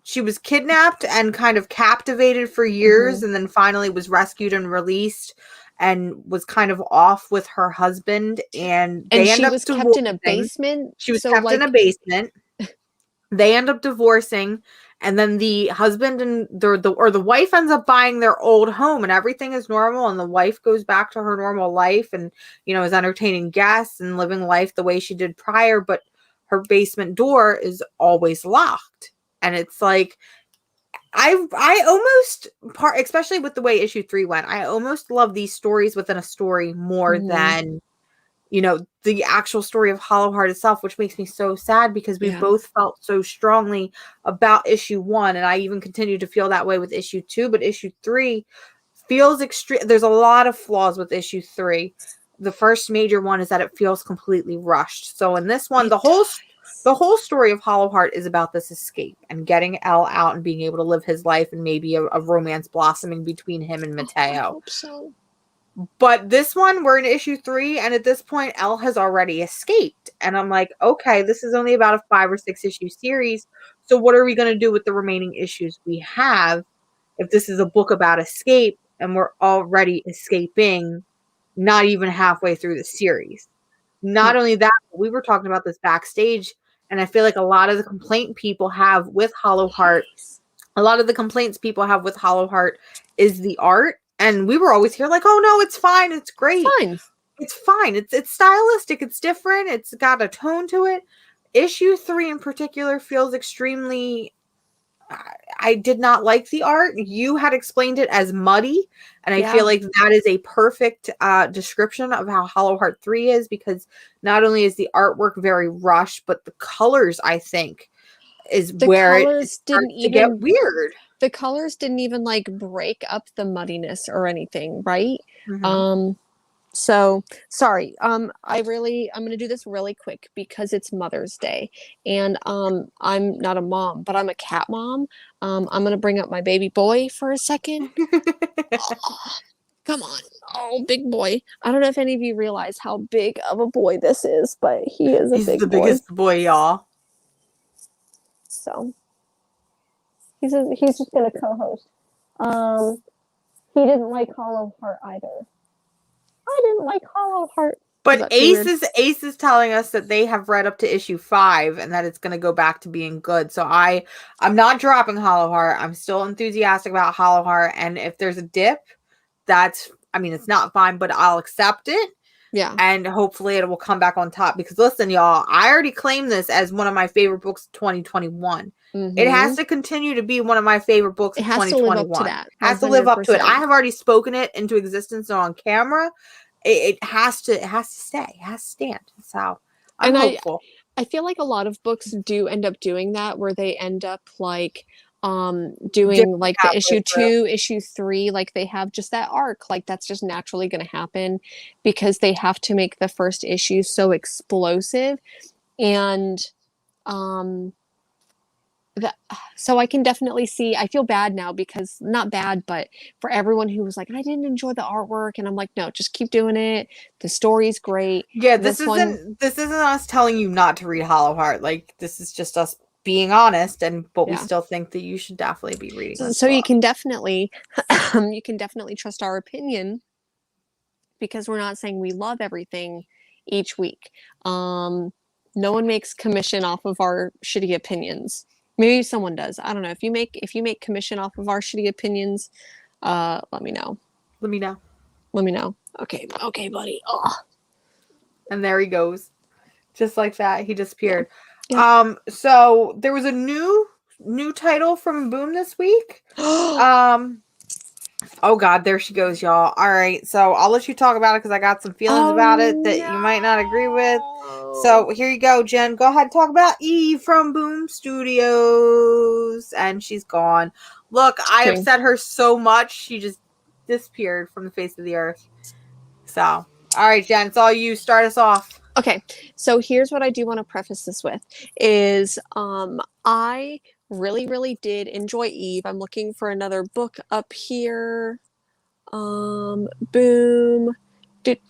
she was kidnapped and kind of captivated for years, and then finally was rescued and released, and was kind of off with her husband. And she was kept in a basement. She was kept in a basement. They end up divorcing, and then the husband and the wife ends up buying their old home, and everything is normal. And the wife goes back to her normal life, and is entertaining guests and living life the way she did prior. But her basement door is always locked. And it's like, I almost, especially with the way issue 3 went, I almost love these stories within a story more than, the actual story of Hollow Heart itself, which makes me so sad because we both felt so strongly about issue 1. And I even continue to feel that way with issue 2, but issue 3 feels extreme. There's a lot of flaws with issue 3. The first major one is that it feels completely rushed. So in this one, the the whole story of Hollowheart is about this escape and getting Elle out and being able to live his life and maybe a romance blossoming between him and Mateo. I hope so. But this one, we're in issue 3, and at this point, Elle has already escaped. And I'm like, okay, this is only about a 5 or 6 issue series. So what are we going to do with the remaining issues we have if this is a book about escape and we're already escaping not even halfway through the series? Not only that, we were talking about this backstage, and I feel like a lot of the complaint people have with Hollowheart, is the art. And we were always here like, oh no, it's fine, it's great. It's fine. It's stylistic, it's different, it's got a tone to it. Issue 3 in particular feels extremely, I did not like the art. You had explained it as muddy, and I feel like that is a perfect description of how Hollowheart 3 is, because not only is the artwork very rushed, but the colors, I think, is where it starts to get weird. The colors didn't even like break up the muddiness or anything, right? So sorry. I'm gonna do this really quick because it's Mother's Day, and I'm not a mom, but I'm a cat mom. I'm gonna bring up my baby boy for a second. Oh, come on. Oh, big boy. I don't know if any of you realize how big of a boy this is, but he's the biggest boy, y'all. So he's just gonna co-host. He didn't like Hollowheart either. I didn't like Hollowheart. But Ace is telling us that they have read up to issue 5 and that it's going to go back to being good. So I'm not dropping Hollowheart. I'm still enthusiastic about Hollowheart. And if there's a dip, it's not fine, but I'll accept it. Yeah. And hopefully it will come back on top. Because listen, y'all, I already claimed this as one of my favorite books of 2021. It has to continue to be one of my favorite books of 2021. It has to live up to that. It has to live up to it. I have already spoken it into existence on camera. It has to stay. It has to stand. So I'm hopeful. I feel like a lot of books do end up doing that, where they end up like doing like the issue 2, issue 3, like they have just that arc. Like that's just naturally going to happen because they have to make the first issue so explosive. And so I can definitely see, I feel bad now because, not bad, but for everyone who was like, I didn't enjoy the artwork, and I'm like, no, just keep doing it. The story's great. Yeah, this isn't us telling you not to read Hollowheart. Like, this is just us being honest, but we still think that you should definitely be reading this so book. You can definitely trust our opinion, because we're not saying we love everything each week. No one makes commission off of our shitty opinions. Maybe someone does. I don't know. If you make commission off of our shitty opinions, let me know. Let me know. Okay, buddy. Oh. And there he goes. Just like that, he disappeared. Yeah. So there was a new title from Boom this week. Oh God, there she goes, y'all. All right, so I'll let you talk about it because I got some feelings about it that you might not agree with. So here you go, Jen. Go ahead and talk about Eve from Boom Studios. And she's gone. Look, I upset her so much, she just disappeared from the face of the earth. So, all right, Jen, it's all you. Start us off. Okay, so here's what I do want to preface this with is I really, really did enjoy Eve. I'm looking for another book up here. Boom. I don't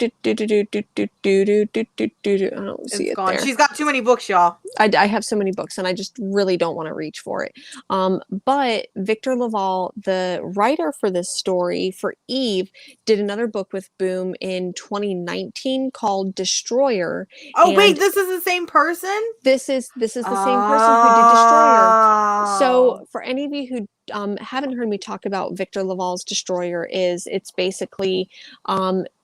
see it there. She's got too many books, y'all. I have so many books, and I just really don't want to reach for it. But Victor Laval, the writer for this story for Eve, did another book with Boom in 2019 called Destroyer. Oh, wait, this is the same person? This is the same person who did Destroyer. So for any of you who haven't heard me talk about Victor Laval's Destroyer, it's basically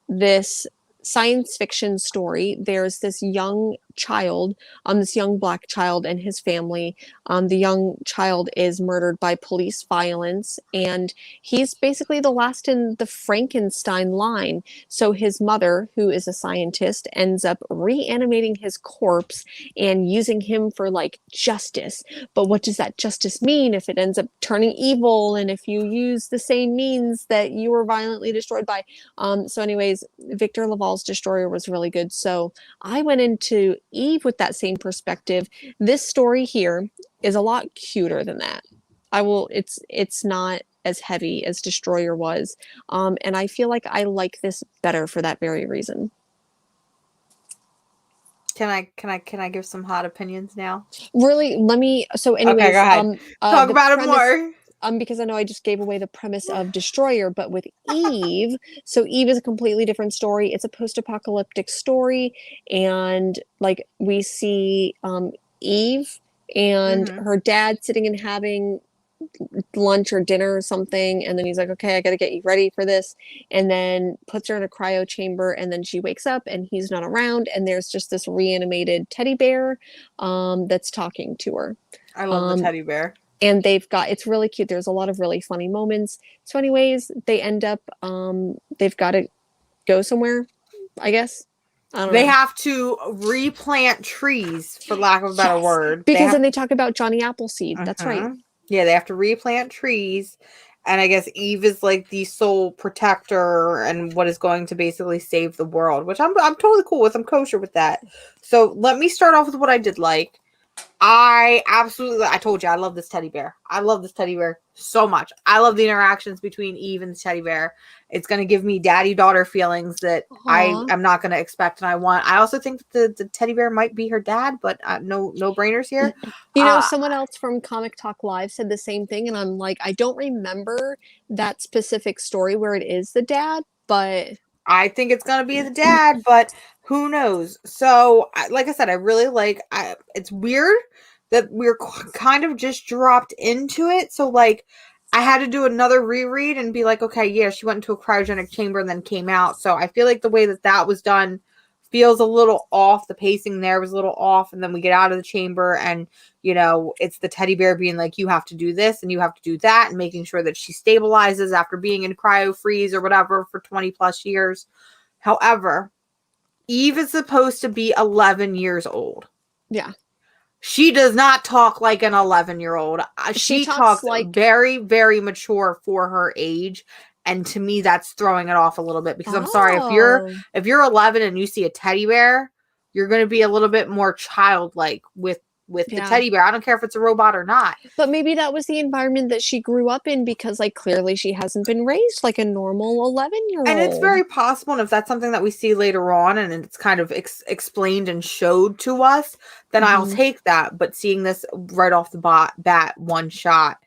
this science fiction story. There's this young child, this young black child and his family. The young child is murdered by police violence, and he's basically the last in the Frankenstein line. So his mother, who is a scientist, ends up reanimating his corpse and using him for like justice. But what does that justice mean if it ends up turning evil, and if you use the same means that you were violently destroyed by? So anyways, Victor Laval's Charles Destroyer was really good. So I went into Eve with that same perspective. This story here is a lot cuter than that. It's not as heavy as Destroyer was. And I feel like I like this better for that very reason. Can I give some hot opinions now? Really, so anyways, okay, go ahead. Talk about it more. Because I know I just gave away the premise of Destroyer, but with Eve, so Eve is a completely different story. It's a post-apocalyptic story, and like we see Eve and her dad sitting and having lunch or dinner or something, and then he's like, okay, I gotta get you ready for this, and then puts her in a cryo chamber, and then she wakes up and he's not around, and there's just this reanimated teddy bear that's talking to her. I love the teddy bear. And it's really cute. There's a lot of really funny moments. So anyways, they end up they've got to go somewhere, I guess. They have to replant trees, for lack of a better word. Because then they talk about Johnny Appleseed. That's right. Yeah, they have to replant trees. And I guess Eve is like the sole protector and what is going to basically save the world, which I'm totally cool with. I'm kosher with that. So let me start off with what I did like. I told you, I love this teddy bear. I love this teddy bear so much. I love the interactions between Eve and the teddy bear. It's going to give me daddy-daughter feelings that I am not going to expect and I want. I also think that the teddy bear might be her dad, but no brainers here. You know, someone else from Comic Talk Live said the same thing, and I'm like, I don't remember that specific story where it is the dad, but I think it's going to be the dad, but who knows? So, like I said, I really like, it's weird that we're kind of just dropped into it. So, like, I had to do another reread and be like, okay, yeah, she went into a cryogenic chamber and then came out. So, I feel like the way that was done feels a little off. The pacing there was a little off. And then we get out of the chamber and, you know, it's the teddy bear being like, you have to do this and you have to do that, and making sure that she stabilizes after being in cryo freeze or whatever for 20 plus years. However, Eve is supposed to be 11 years old. Yeah. She does not talk like an 11-year-old. She talks like very, very mature for her age. And to me, that's throwing it off a little bit, because I'm sorry, if you're 11 and you see a teddy bear, you're going to be a little bit more childlike with the teddy bear. I don't care if it's a robot or not. But maybe that was the environment that she grew up in, because like clearly she hasn't been raised like a normal 11-year-old. And it's very possible, and if that's something that we see later on and it's kind of explained and showed to us, then I'll take that. But seeing this right off the bat one shot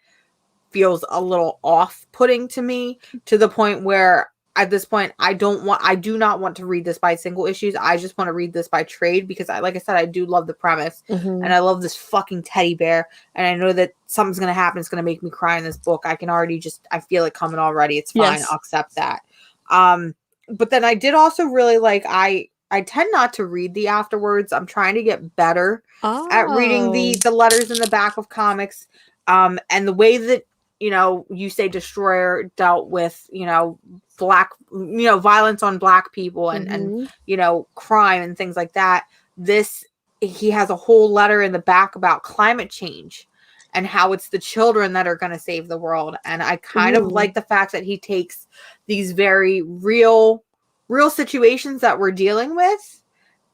feels a little off-putting to me, to the point where at this point I do not want to read this by single issues. I just want to read this by trade, because like I said, I do love the premise and I love this fucking teddy bear, and I know that something's going to happen. It's going to make me cry in this book. I can already I feel it coming already. It's fine. Yes. I'll accept that. But then I did also really like, I tend not to read the afterwards. I'm trying to get better at reading the letters in the back of comics. And the way that, you know, you say Destroyer dealt with, you know, violence on black people and, you know, crime and things like that. He has a whole letter in the back about climate change and how it's the children that are going to save the world. And I kind of like the fact that he takes these very real situations that we're dealing with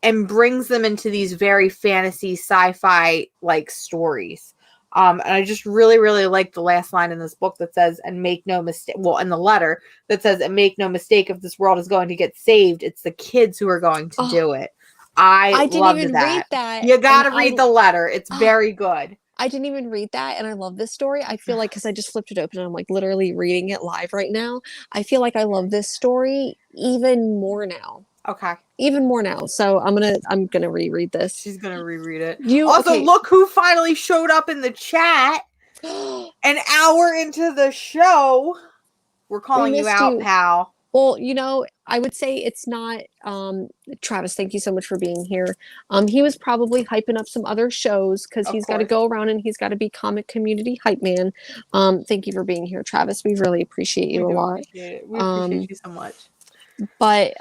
and brings them into these very fantasy sci-fi like stories. And I just really, really like the last line in this book that says, and make no mistake, well, in the letter that says, and make no mistake, if this world is going to get saved, it's the kids who are going to do it. I didn't even read that. You got to read the letter. It's very good. I didn't even read that, and I love this story. I feel like, because I just flipped it open and I'm like literally reading it live right now, I feel like I love this story even more now. Okay. Even more now. So I'm gonna reread this. She's gonna reread it. Look who finally showed up in the chat. An hour into the show. We're calling you out, pal. Well, you know, I would say it's not Travis, thank you so much for being here. He was probably hyping up some other shows, because he's got to go around and he's got to be comic community hype man. Thank you for being here, Travis. We really appreciate you a lot. We appreciate you so much. But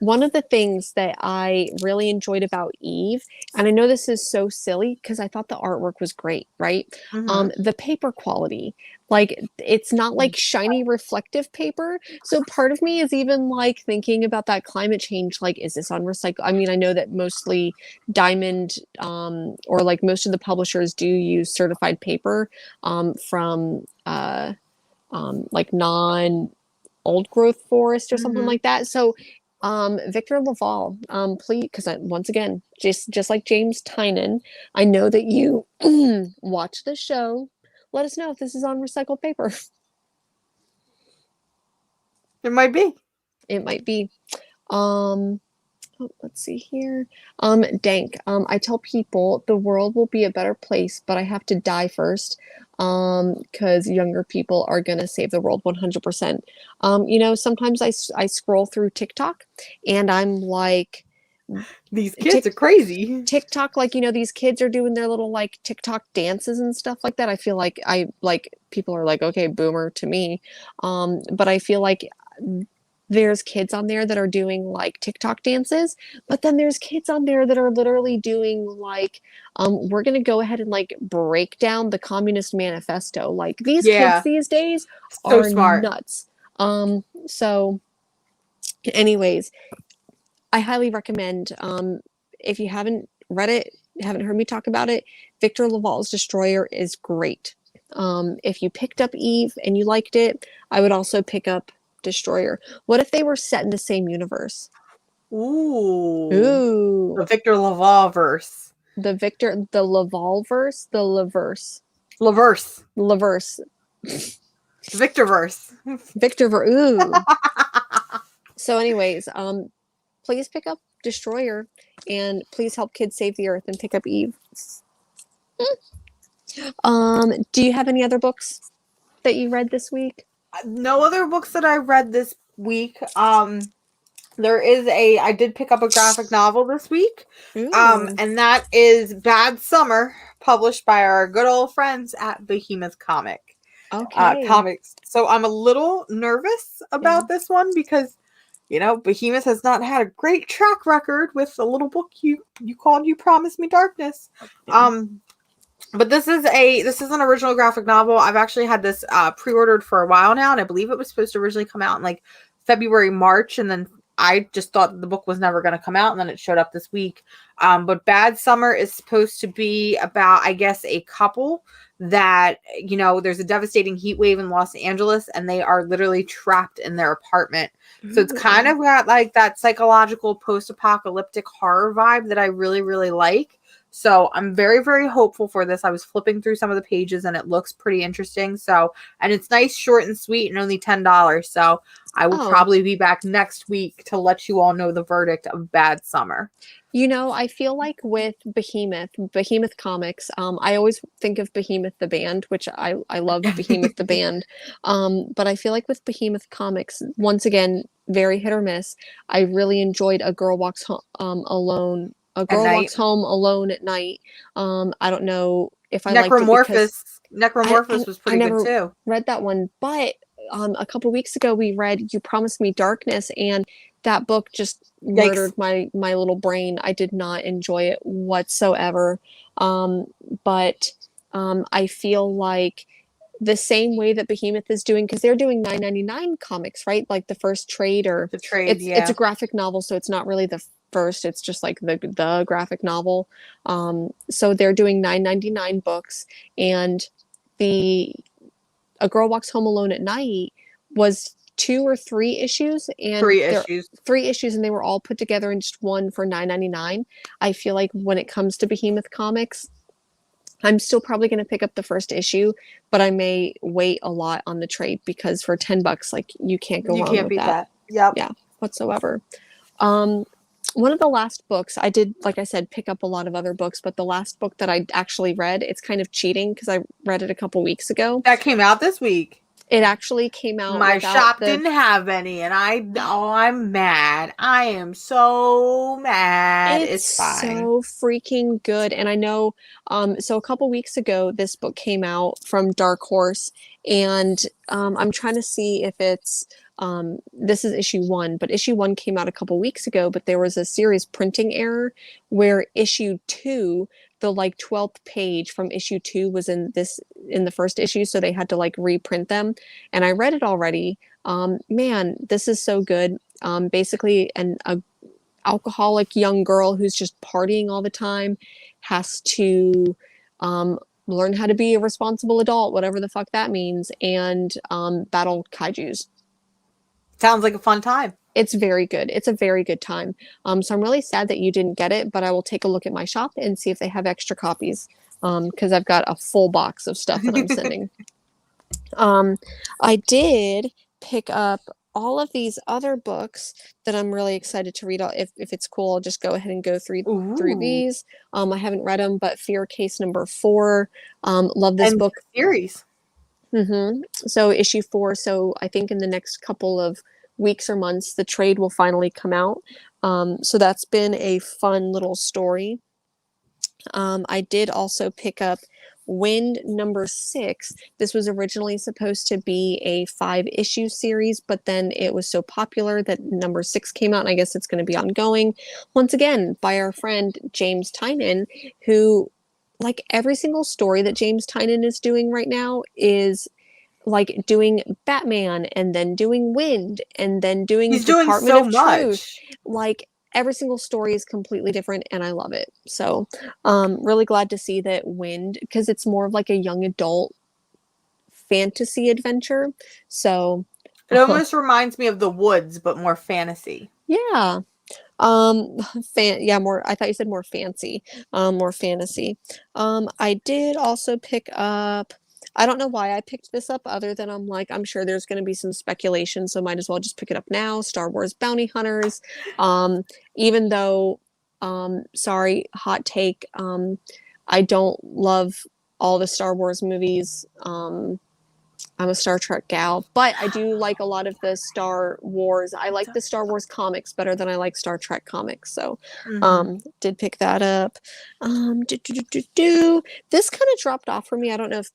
one of the things that I really enjoyed about Eve, and I know this is so silly because I thought the artwork was great, right? The paper quality, like it's not like shiny reflective paper. So part of me is even like thinking about that climate change, like, is this on recycle? I mean, I know that mostly Diamond, or like most of the publishers do use certified paper, from like non old growth forest or something like that. So Victor Laval, please, because once again, just like James Tynan, I know that you watch the show. Let us know if this is on recycled paper. It might be. It might be. Let's see here. Dank. I tell people the world will be a better place, but I have to die first. Because younger people are gonna save the world 100%. Sometimes I scroll through TikTok and I'm like, these kids are crazy. TikTok, like, these kids are doing their little like TikTok dances and stuff like that. I feel like people are like, okay, boomer to me. But I feel like there's kids on there that are doing like TikTok dances, but then there's kids on there that are literally doing like, we're going to go ahead and like break down the Communist Manifesto. Like these kids these days are smart. Nuts. So anyways, I highly recommend, if you haven't read it, haven't heard me talk about it, Victor Laval's Destroyer is great. If you picked up Eve and you liked it, I would also pick up Destroyer. What if they were set in the same universe? Ooh. The Victor Laval verse. The Laval verse, the Laverse. Victorverse. Ooh. So anyways, please pick up Destroyer and please help kids save the earth and pick up Eve. Do you have any other books that you read this week? No other books that I read this week. I did pick up a graphic novel this week. And that is Bad Summer, published by our good old friends at Behemoth Comics. So I'm a little nervous about this one because, Behemoth has not had a great track record with a little book you called You Promised Me Darkness. But this is an original graphic novel. I've actually had this pre-ordered for a while now, and I believe it was supposed to originally come out in like February, March, and then I just thought that the book was never going to come out, and then it showed up this week. But Bad Summer is supposed to be about, I guess, a couple that, there's a devastating heat wave in Los Angeles, and they are literally trapped in their apartment. So it's kind of got like that psychological post-apocalyptic horror vibe that I really, really like. So I'm very, very hopeful for this. I was flipping through some of the pages and it looks pretty interesting. So, and it's nice, short and sweet and only $10. So I will probably be back next week to let you all know the verdict of Bad Summer. I feel like with Behemoth Comics, I always think of Behemoth the band, which I love Behemoth the band. But I feel like with Behemoth Comics, once again, very hit or miss. I really enjoyed A Girl Walks Home Alone. A Girl Walks Home Alone at Night. I don't know if I liked it because Necromorphous was pretty good too. Read that one, but a couple weeks ago we read You Promised Me Darkness, and that book just murdered my little brain. I did not enjoy it whatsoever. But I feel like the same way that Behemoth is doing, because they're doing $9.99 comics, right? Like the first trade, or it's a graphic novel, so it's not really the first, it's just like the graphic novel. So they're doing $9.99 books, and A Girl Walks Home Alone at Night was 2 or 3 issues, and 3 issues, and they were all put together in just one for $9.99. I feel like when it comes to Behemoth Comics, I'm still probably going to pick up the first issue, but I may wait a lot on the trade, because for $10, like, you can't go wrong with that. Yep. Yeah, whatsoever. One of the last books I did, like I said, pick up a lot of other books, but the last book that I actually read, it's kind of cheating because I read it a couple weeks ago. That came out this week. It actually came out. My shop didn't have any, and I'm mad. I am so mad. It's fine. So freaking good. And I know, so a couple weeks ago, this book came out from Dark Horse, and I'm trying to see if it's this is issue 1, but issue 1 came out a couple weeks ago, but there was a serious printing error where issue 2, the like 12th page from issue 2 was in the first issue, so they had to like reprint them. And I read it already. Man, this is so good. Basically a alcoholic young girl who's just partying all the time has to learn how to be a responsible adult, whatever the fuck that means, and battle kaijus. Sounds like a fun time. It's very good. It's a very good time. So I'm really sad that you didn't get it, but I will take a look at my shop and see if they have extra copies, because I've got a full box of stuff that I'm sending. I did pick up all of these other books that I'm really excited to read. If it's cool, I'll just go ahead and go through these. I haven't read them, but Fear Case number 4. Love this book series. So issue 4. So I think in the next couple of weeks or months, the trade will finally come out. So that's been a fun little story. I did also pick up Wind number 6. This was originally supposed to be a 5-issue series, but then it was so popular that number 6 came out, and I guess it's going to be ongoing. Once again, by our friend James Tynion, who, like, every single story that James Tynion is doing right now is like doing Batman and then doing Wind and then doing Department of Truth. Like, every single story is completely different, and I love it. So, really glad to see that Wind, because it's more of like a young adult fantasy adventure. So it almost reminds me of The Woods, but more fantasy. Yeah. More. I thought you said more fancy. More fantasy. I did also pick up. I don't know why I picked this up, other than I'm sure there's going to be some speculation, so might as well just pick it up now. Star Wars Bounty Hunters. Even though, sorry, hot take, I don't love all the Star Wars movies. I'm a Star Trek gal, but I do like a lot of the Star Wars. I like the Star Wars comics better than I like Star Trek comics. So, did pick that up. This kind of dropped off for me. I don't know if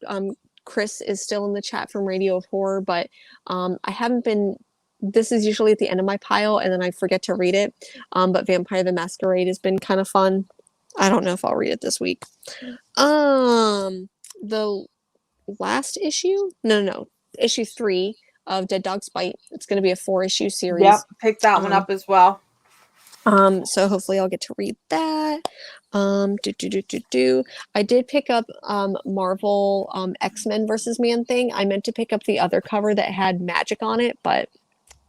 Chris is still in the chat from Radio of Horror, but I haven't been. This is usually at the end of my pile, and then I forget to read it. But Vampire the Masquerade has been kind of fun. I don't know if I'll read it this week. The last issue? No. Issue 3 of Dead Dog's Bite. It's going to be a 4-issue series. Yep, pick that one up as well. So hopefully I'll get to read that. I did pick up Marvel X-Men versus Man-Thing. I meant to pick up the other cover that had magic on it, but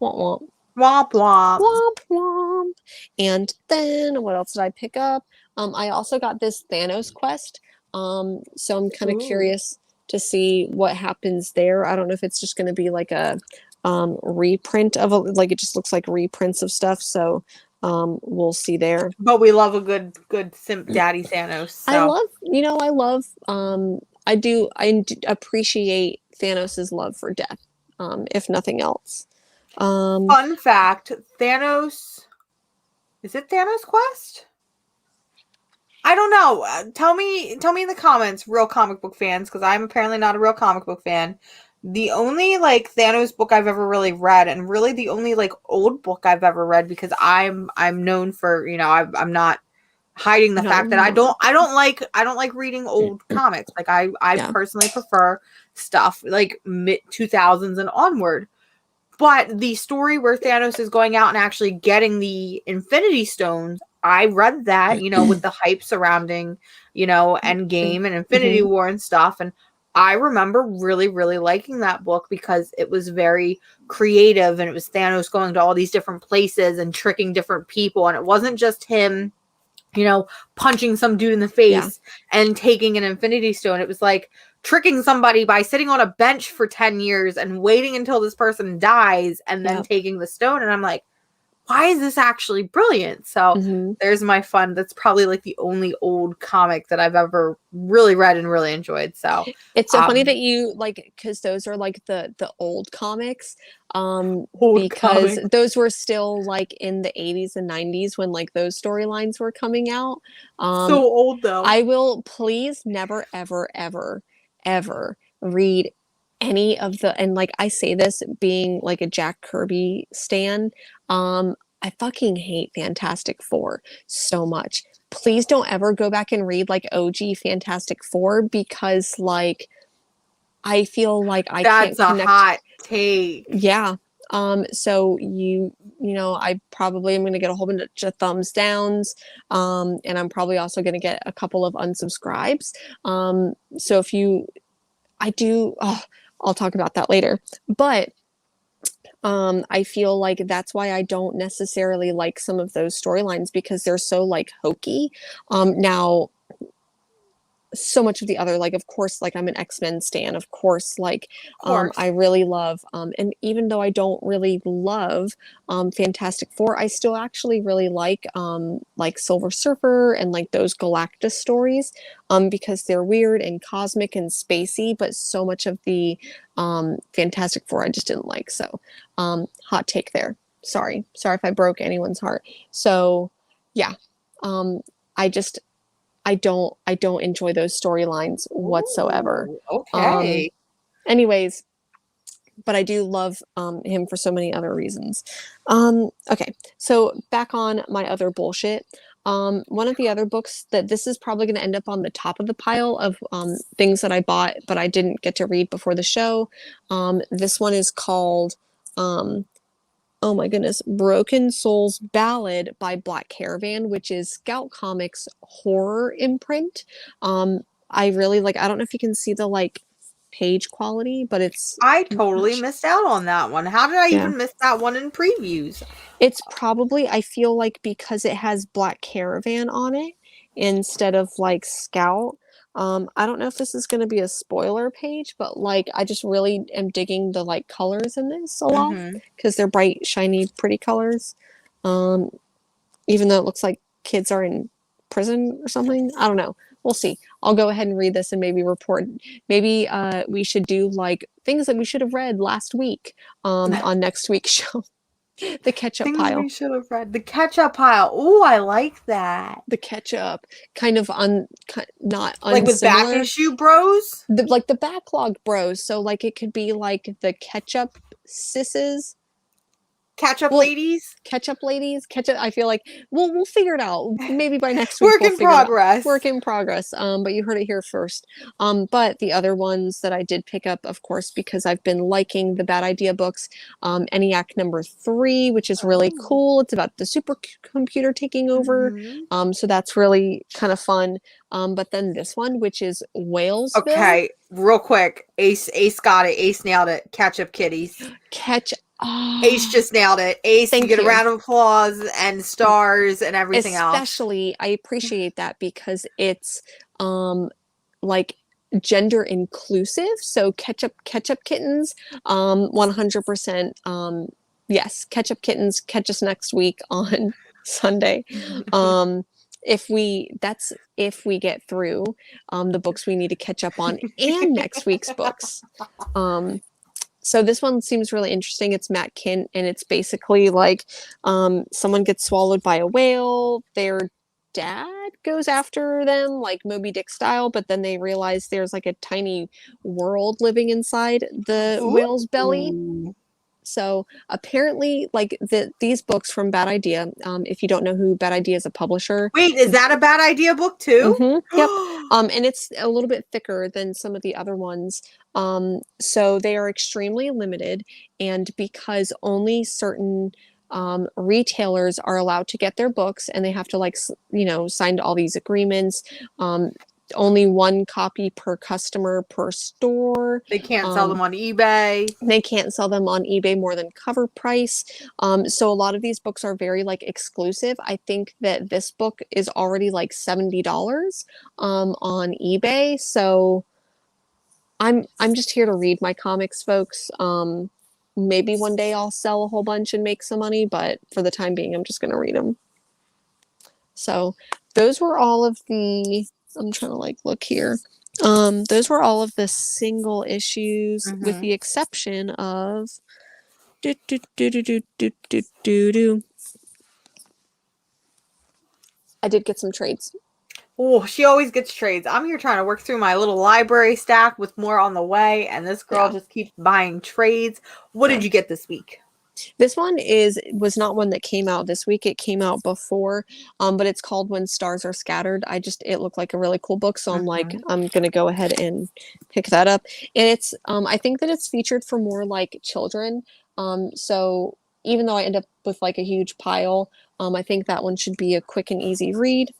womp womp. Womp womp. Womp womp. And then what else did I pick up? I also got this Thanos quest. So I'm kind of curious to see what happens there. I don't know if it's just going to be like a reprint of it just looks like reprints of stuff. So we'll see there. But we love a good simp daddy Thanos. So. I do appreciate Thanos's love for death, if nothing else. Fun fact, Thanos, is it Thanos Quest? I don't know. Tell me in the comments, real comic book fans, because I'm apparently not a real comic book fan. The only Thanos book I've ever really read, and really the only old book I've ever read, because I'm known for I'm not hiding the fact that I don't like reading old comics. I personally prefer stuff mid 2000s and onward. But the story where Thanos is going out and actually getting the Infinity Stones, I read that, with the hype surrounding, Endgame and Infinity War and stuff. And I remember really, really liking that book because it was very creative, and it was Thanos going to all these different places and tricking different people. And it wasn't just him, punching some dude in the face and taking an Infinity Stone. It was tricking somebody by sitting on a bench for 10 years and waiting until this person dies and then taking the stone. And I'm like, why is this actually brilliant? So there's my fun. That's probably the only old comic that I've ever really read and really enjoyed. So it's so funny that you because those are the old comics, because those were still in the 80s and 90s when those storylines were coming out. So old though. I will please never, ever, ever, ever read any of the, and like I say this being like a Jack Kirby stan, I fucking hate Fantastic Four so much. Please don't ever go back and read like OG Fantastic Four because like I feel like I can't That's a connect. hot take. Yeah. So you know, I probably am going to get a whole bunch of thumbs downs, and I'm probably also going to get a couple of unsubscribes. So if you, I do, oh, I'll talk about that later. But I feel like that's why I don't necessarily like some of those storylines because they're so like hokey. Now so much of the other, like of course like I'm an X-Men stan, of course, like Of course. I really love and even though I don't really love Fantastic Four, I still actually really like Silver Surfer and like those Galactus stories because they're weird and cosmic and spacey, but so much of the Fantastic Four I just didn't like. So hot take there. Sorry if I broke anyone's heart. So yeah, I just I don't enjoy those storylines whatsoever. Ooh, okay. Anyways, but I do love him for so many other reasons. Okay, so back on my other bullshit. One of the other books that this is probably going to end up on the top of the pile of things that I bought but I didn't get to read before the show. This one is called oh my goodness, Broken Souls Ballad by Black Caravan, which is Scout Comics horror imprint. I really like, I don't know if you can see the like page quality, but it's I totally missed out on that one. How did I yeah. even miss that one in previews? It's probably, I feel like because it has Black Caravan on it instead of like Scout. I don't know if this is going to be a spoiler page, but like I just really am digging the like colors in this a lot because they're bright, shiny, pretty colors. Even though it looks like kids are in prison or something. I don't know. We'll see. I'll go ahead and read this and maybe report. Maybe we should do like things that we should have read last week on next week's show. The ketchup Things pile. we should have read. The ketchup pile. Ooh, I like that. The ketchup, kind of not like with back unsimilar. issue bros. Like the backlog bros. So like it could be like the ketchup sisses. Ketchup ladies. Ketchup ladies. Ketchup. I feel like we'll figure it out. Maybe by next week. Work in progress. Work in progress. But you heard it here first. But the other ones that I did pick up, of course, because I've been liking the Bad Idea books. ENIAC number 3, which is really cool. It's about the supercomputer taking over. So that's really kind of fun. But then this one, which is Whalesville. Okay, real quick. Ace got it. Ace nailed it. Ketchup kitties. Ace just nailed it. Ace, you get a round of applause and stars and everything else. Especially, I appreciate that because it's like gender inclusive. So ketchup kittens, 100%. Yes, ketchup kittens. Catch us next week on Sunday. If we get through the books we need to catch up on and next week's books. So this one seems really interesting. It's Matt Kint, and it's basically like someone gets swallowed by a whale. Their dad goes after them, like Moby Dick style, but then they realize there's like a tiny world living inside the whale's belly. So apparently, like these books from Bad Idea, if you don't know who Bad Idea is, a publisher. Wait, is that a Bad Idea book too? Yep. And it's a little bit thicker than some of the other ones. So they are extremely limited, and because only certain retailers are allowed to get their books, and they have to like sign all these agreements. Only one copy per customer per store. They can't sell them on eBay. They can't sell them on eBay more than cover price. So a lot of these books are very like exclusive. I think that this book is already like $70 on eBay. So I'm just here to read my comics, folks. Maybe one day I'll sell a whole bunch and make some money, but for the time being, I'm just going to read them. So those were all of the, I'm trying to like look here. Those were all of the single issues with the exception of I did get some trades. Oh, she always gets trades. I'm here trying to work through my little library stack with more on the way, and this girl just keeps buying trades. What did you get this week? This one was not one that came out this week. It came out before, but it's called When Stars Are Scattered. It looked like a really cool book, so I'm like, I'm gonna go ahead and pick that up. And it's I think that it's featured for more like children. So even though I end up with like a huge pile, I think that one should be a quick and easy read.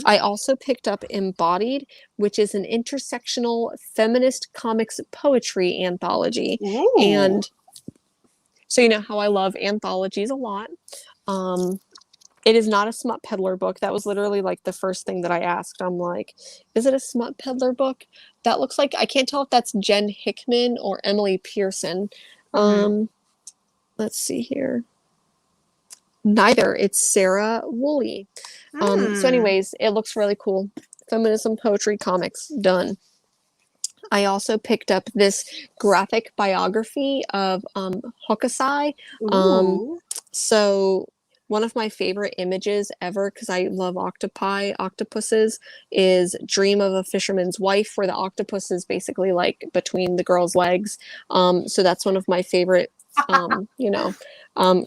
I also picked up Embodied, which is an intersectional feminist comics poetry anthology. Ooh. And so you know how I love anthologies a lot. It is not a smut peddler book. That was literally like the first thing that I asked. I'm like, is it a smut peddler book? That looks like, I can't tell if that's Jen Hickman or Emily Pearson. Let's see here. Neither. It's Sarah Woolley. So anyways, it looks really cool. Feminism poetry comics done. I also picked up this graphic biography of Hokusai. So one of my favorite images ever, because I love octopuses, is Dream of a Fisherman's Wife, where the octopus is basically like between the girl's legs. So that's one of my favorite,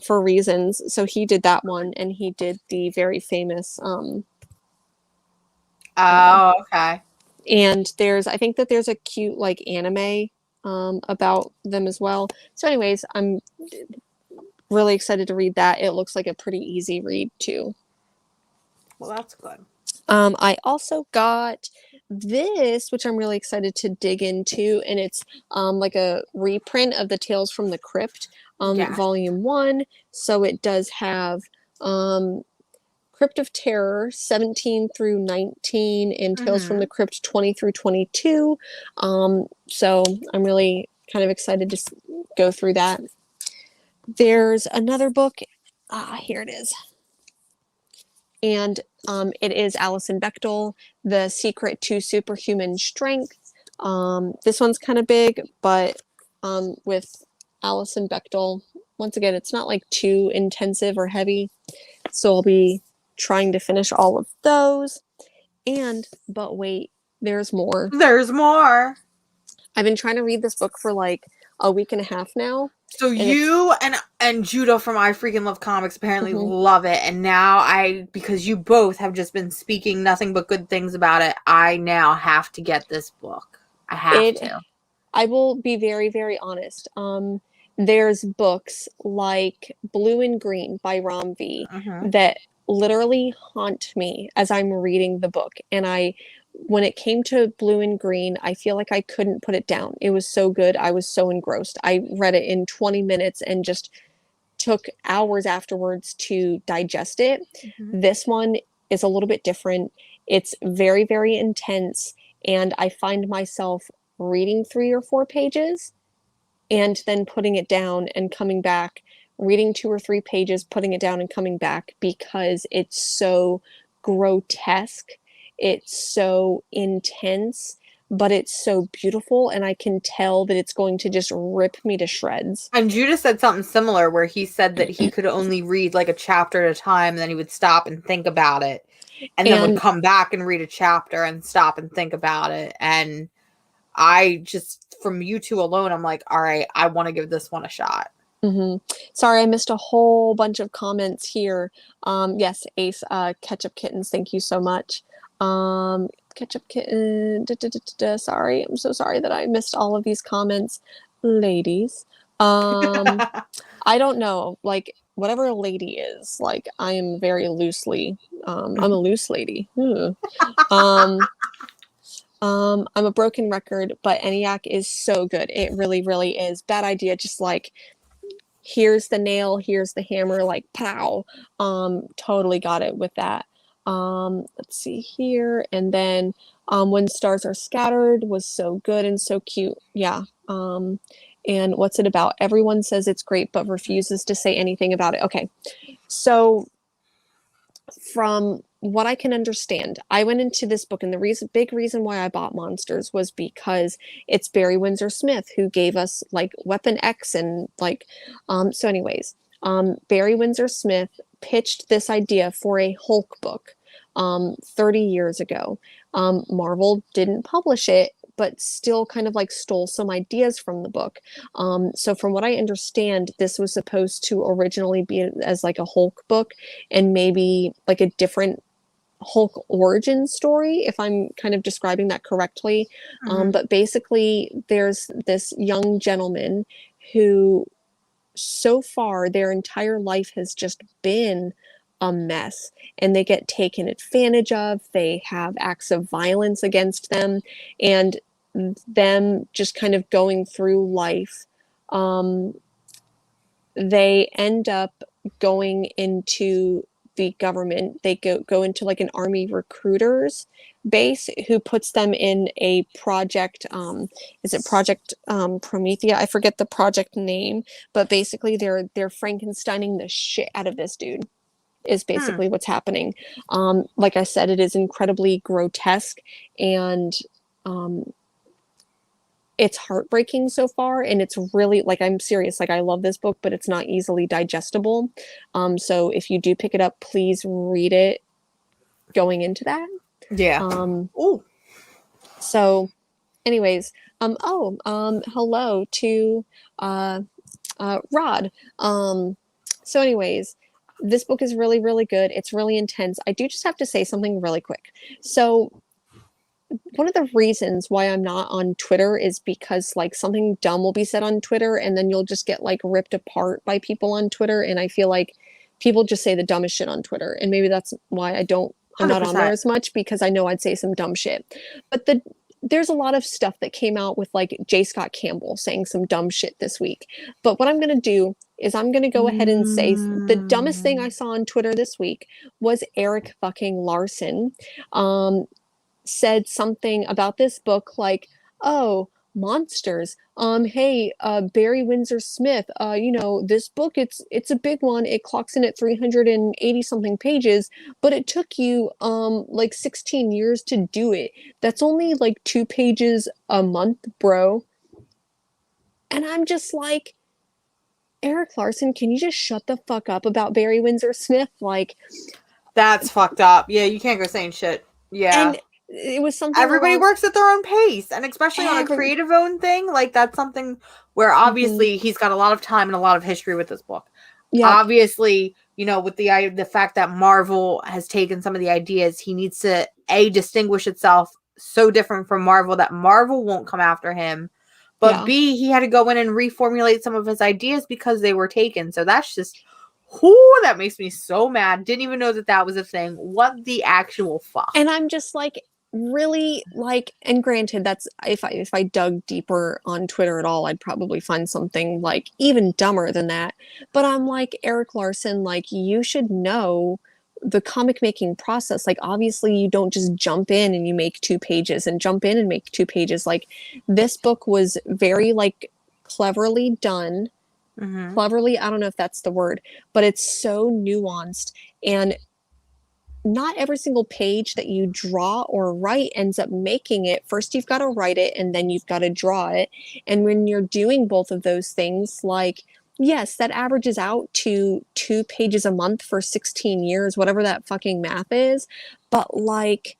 for reasons. So he did that one, and he did the very famous. Okay. And I think that there's a cute like anime about them as well. So anyways, I'm really excited to read that. It looks like a pretty easy read too. Well, that's good. I also got this, which I'm really excited to dig into, and it's like a reprint of the Tales from the Crypt, volume 1. So it does have Crypt of Terror 17 through 19 and Tales from the Crypt 20 through 22. So I'm really kind of excited to go through that. There's another book. Here it is. And it is Alison Bechdel, The Secret to Superhuman Strength. This one's kind of big, but with Alison Bechdel, once again, it's not like too intensive or heavy. So I'll be trying to finish all of those. But wait, there's more. There's more. I've been trying to read this book for like a week and a half now. So you and Judah from I Freaking Love Comics apparently love it. And now because you both have just been speaking nothing but good things about it, I now have to get this book. I have to. I will be very, very honest. There's books like Blue and Green by Ram V that literally haunt me as I'm reading the book. And when it came to Blue and Green, I feel like I couldn't put it down. It was so good. I was so engrossed. I read it in 20 minutes and just took hours afterwards to digest it. This one is a little bit different. It's very, very intense. And I find myself reading 3 or 4 pages and then putting it down and coming back, reading 2 or 3 pages, putting it down and coming back, because it's so grotesque. It's so intense, but it's so beautiful, and I can tell that it's going to just rip me to shreds. And Judah said something similar, where he said that he could only read like a chapter at a time, and then he would stop and think about it, and then would come back and read a chapter and stop and think about it. And I just, from you two alone, I'm like, all right, I want to give this one a shot. Sorry, I missed a whole bunch of comments here. Yes, Ace, Ketchup Kittens, thank you so much. Ketchup Kitten, sorry, I'm so sorry that I missed all of these comments. Ladies, I don't know, like, whatever a lady is, like, I am very loosely, I'm a loose lady. I'm a broken record, but ENIAC is so good. It really, really is. Bad Idea, just like, here's the nail, here's the hammer, like, pow. Totally got it with that. Let's see here. And then When Stars Are Scattered was so good and so cute. Yeah. And what's it about? Everyone says it's great, but refuses to say anything about it. Okay. So from what I can understand, I went into this book, and the big reason why I bought Monsters was because it's Barry Windsor-Smith who gave us like Weapon X and like, so anyways, Barry Windsor-Smith pitched this idea for a Hulk book. 30 years ago. Marvel didn't publish it, but still kind of like stole some ideas from the book. So from what I understand, this was supposed to originally be as like a Hulk book and maybe like a different Hulk origin story, if I'm kind of describing that correctly. But basically, there's this young gentleman who, so far, their entire life has just been a mess, and they get taken advantage of. They have acts of violence against them, and them just kind of going through life. They end up going into the government. They go into like an army recruiters base who puts them in a project. Is it Project Promethea? I forget the project name, but basically they're Frankensteining the shit out of this dude. Is basically what's happening. Like I said, it is incredibly grotesque, and it's heartbreaking so far, and it's really, like, I'm serious, like, I love this book, but it's not easily digestible. So if you do pick it up, please read it going into that. Yeah. Ooh. So anyways, hello to Rod. So anyways, this book is really, really good. It's really intense. I do just have to say something really quick. So one of the reasons why I'm not on Twitter is because like something dumb will be said on Twitter, and then you'll just get like ripped apart by people on Twitter. And I feel like people just say the dumbest shit on Twitter. And maybe that's why I'm not on there as much, because I know I'd say some dumb shit. But there's a lot of stuff that came out with like J. Scott Campbell saying some dumb shit this week. But what I'm going to do is I'm going to go ahead and say the dumbest thing I saw on Twitter this week was Eric fucking Larson. Said something about this book like, oh, monsters. Hey, Barry Windsor-Smith, this book, it's a big one. It clocks in at 380 something pages, but it took you like 16 years to do it. That's only like 2 pages a month, bro. And I'm just like, Eric Larson, can you just shut the fuck up about Barry Windsor-Smith? Like, that's fucked up. Yeah, you can't go saying shit. Yeah. And it was something everybody works at their own pace, and especially on a creative own thing, like that's something where obviously he's got a lot of time and a lot of history with this book. Obviously, with the fact that Marvel has taken some of the ideas, he needs to distinguish itself so different from Marvel that Marvel won't come after him, but B, he had to go in and reformulate some of his ideas because they were taken. So that's just that makes me so mad. Didn't even know that was a thing. What the actual fuck? And I'm just like, really, like, and granted, that's if I dug deeper on Twitter at all, I'd probably find something like even dumber than that. But I'm like, Eric Larson, like, you should know the comic making process. Like, obviously you don't just jump in and you make 2 pages and jump in and make 2 pages. Like, this book was very like cleverly done. Cleverly, I don't know if that's the word, but it's so nuanced, and not every single page that you draw or write ends up making it. First, you've got to write it, and then you've got to draw it. And when you're doing both of those things, like, yes, that averages out to 2 pages a month for 16 years, whatever that fucking math is. But like,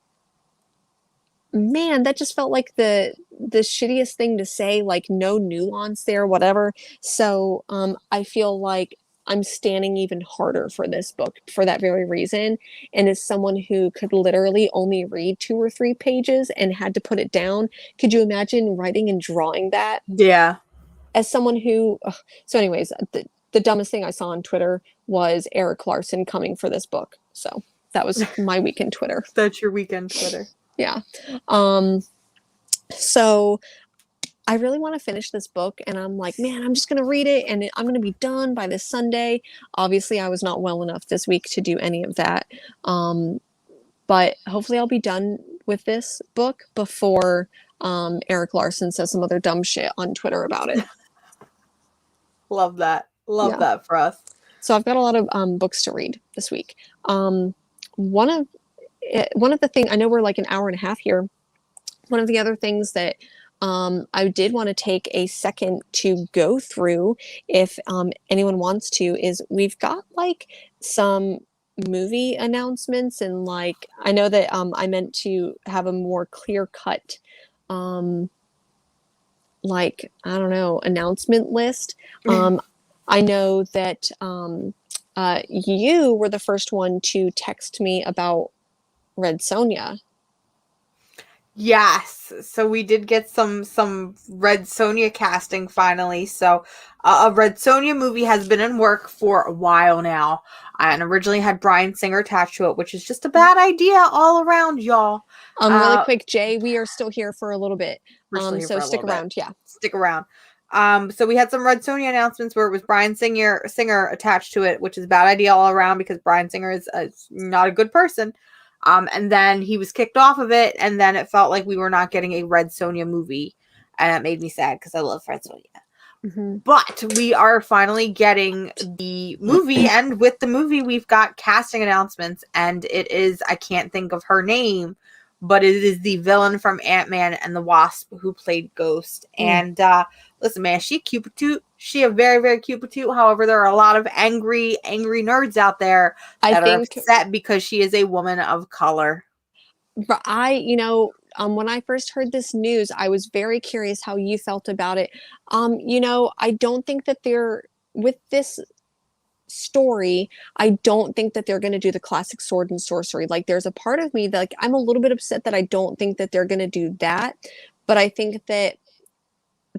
man, that just felt like the shittiest thing to say, like no nuance there, whatever. So I feel like I'm standing even harder for this book for that very reason. And as someone who could literally only read 2 or 3 pages and had to put it down, could you imagine writing and drawing that? Yeah. As someone who, so anyways, the dumbest thing I saw on Twitter was Eric Larson coming for this book. So that was my weekend Twitter. That's your weekend Twitter. Yeah. So I really want to finish this book, and I'm like, man, I'm just going to read it, and I'm going to be done by this Sunday. Obviously, I was not well enough this week to do any of that. But hopefully I'll be done with this book before Eric Larson says some other dumb shit on Twitter about it. Love that. Love that for us. So I've got a lot of books to read this week. One of the things, I know we're like an hour and a half here. One of the other things that I did want to take a second to go through, if anyone wants to, is we've got like some movie announcements, and like I know that I meant to have a more clear cut like I don't know, announcement list. I know that you were the first one to text me about Red Sonja. Yes, so we did get some Red Sonja casting finally. So a Red Sonja movie has been in work for a while now, and originally had Bryan Singer attached to it, which is just a bad idea all around, y'all. Really quick, Jay, we are still here for a little bit. We're still here So for a stick little around, bit. yeah. Stick around. So we had some Red Sonja announcements where it was Bryan Singer attached to it, which is a bad idea all around because Bryan Singer is not a good person. And then he was kicked off of it, and then it felt like we were not getting a Red Sonja movie, and it made me sad because I love Red Sonja. Mm-hmm. But we are finally getting the movie, and with the movie, we've got casting announcements, and it is, I can't think of her name, but it is the villain from Ant-Man and the Wasp who played Ghost. And listen, man, she cute patoot. She a very, very cute patoot. However, there are a lot of angry nerds out there that are upset because she is a woman of color. But when I first heard this news, I was very curious how you felt about it. I don't think that they're with this story. I don't think that they're going to do the classic sword and sorcery. Like, there's a part of me that, like, I'm a little bit upset that I don't think that they're going to do that. But I think that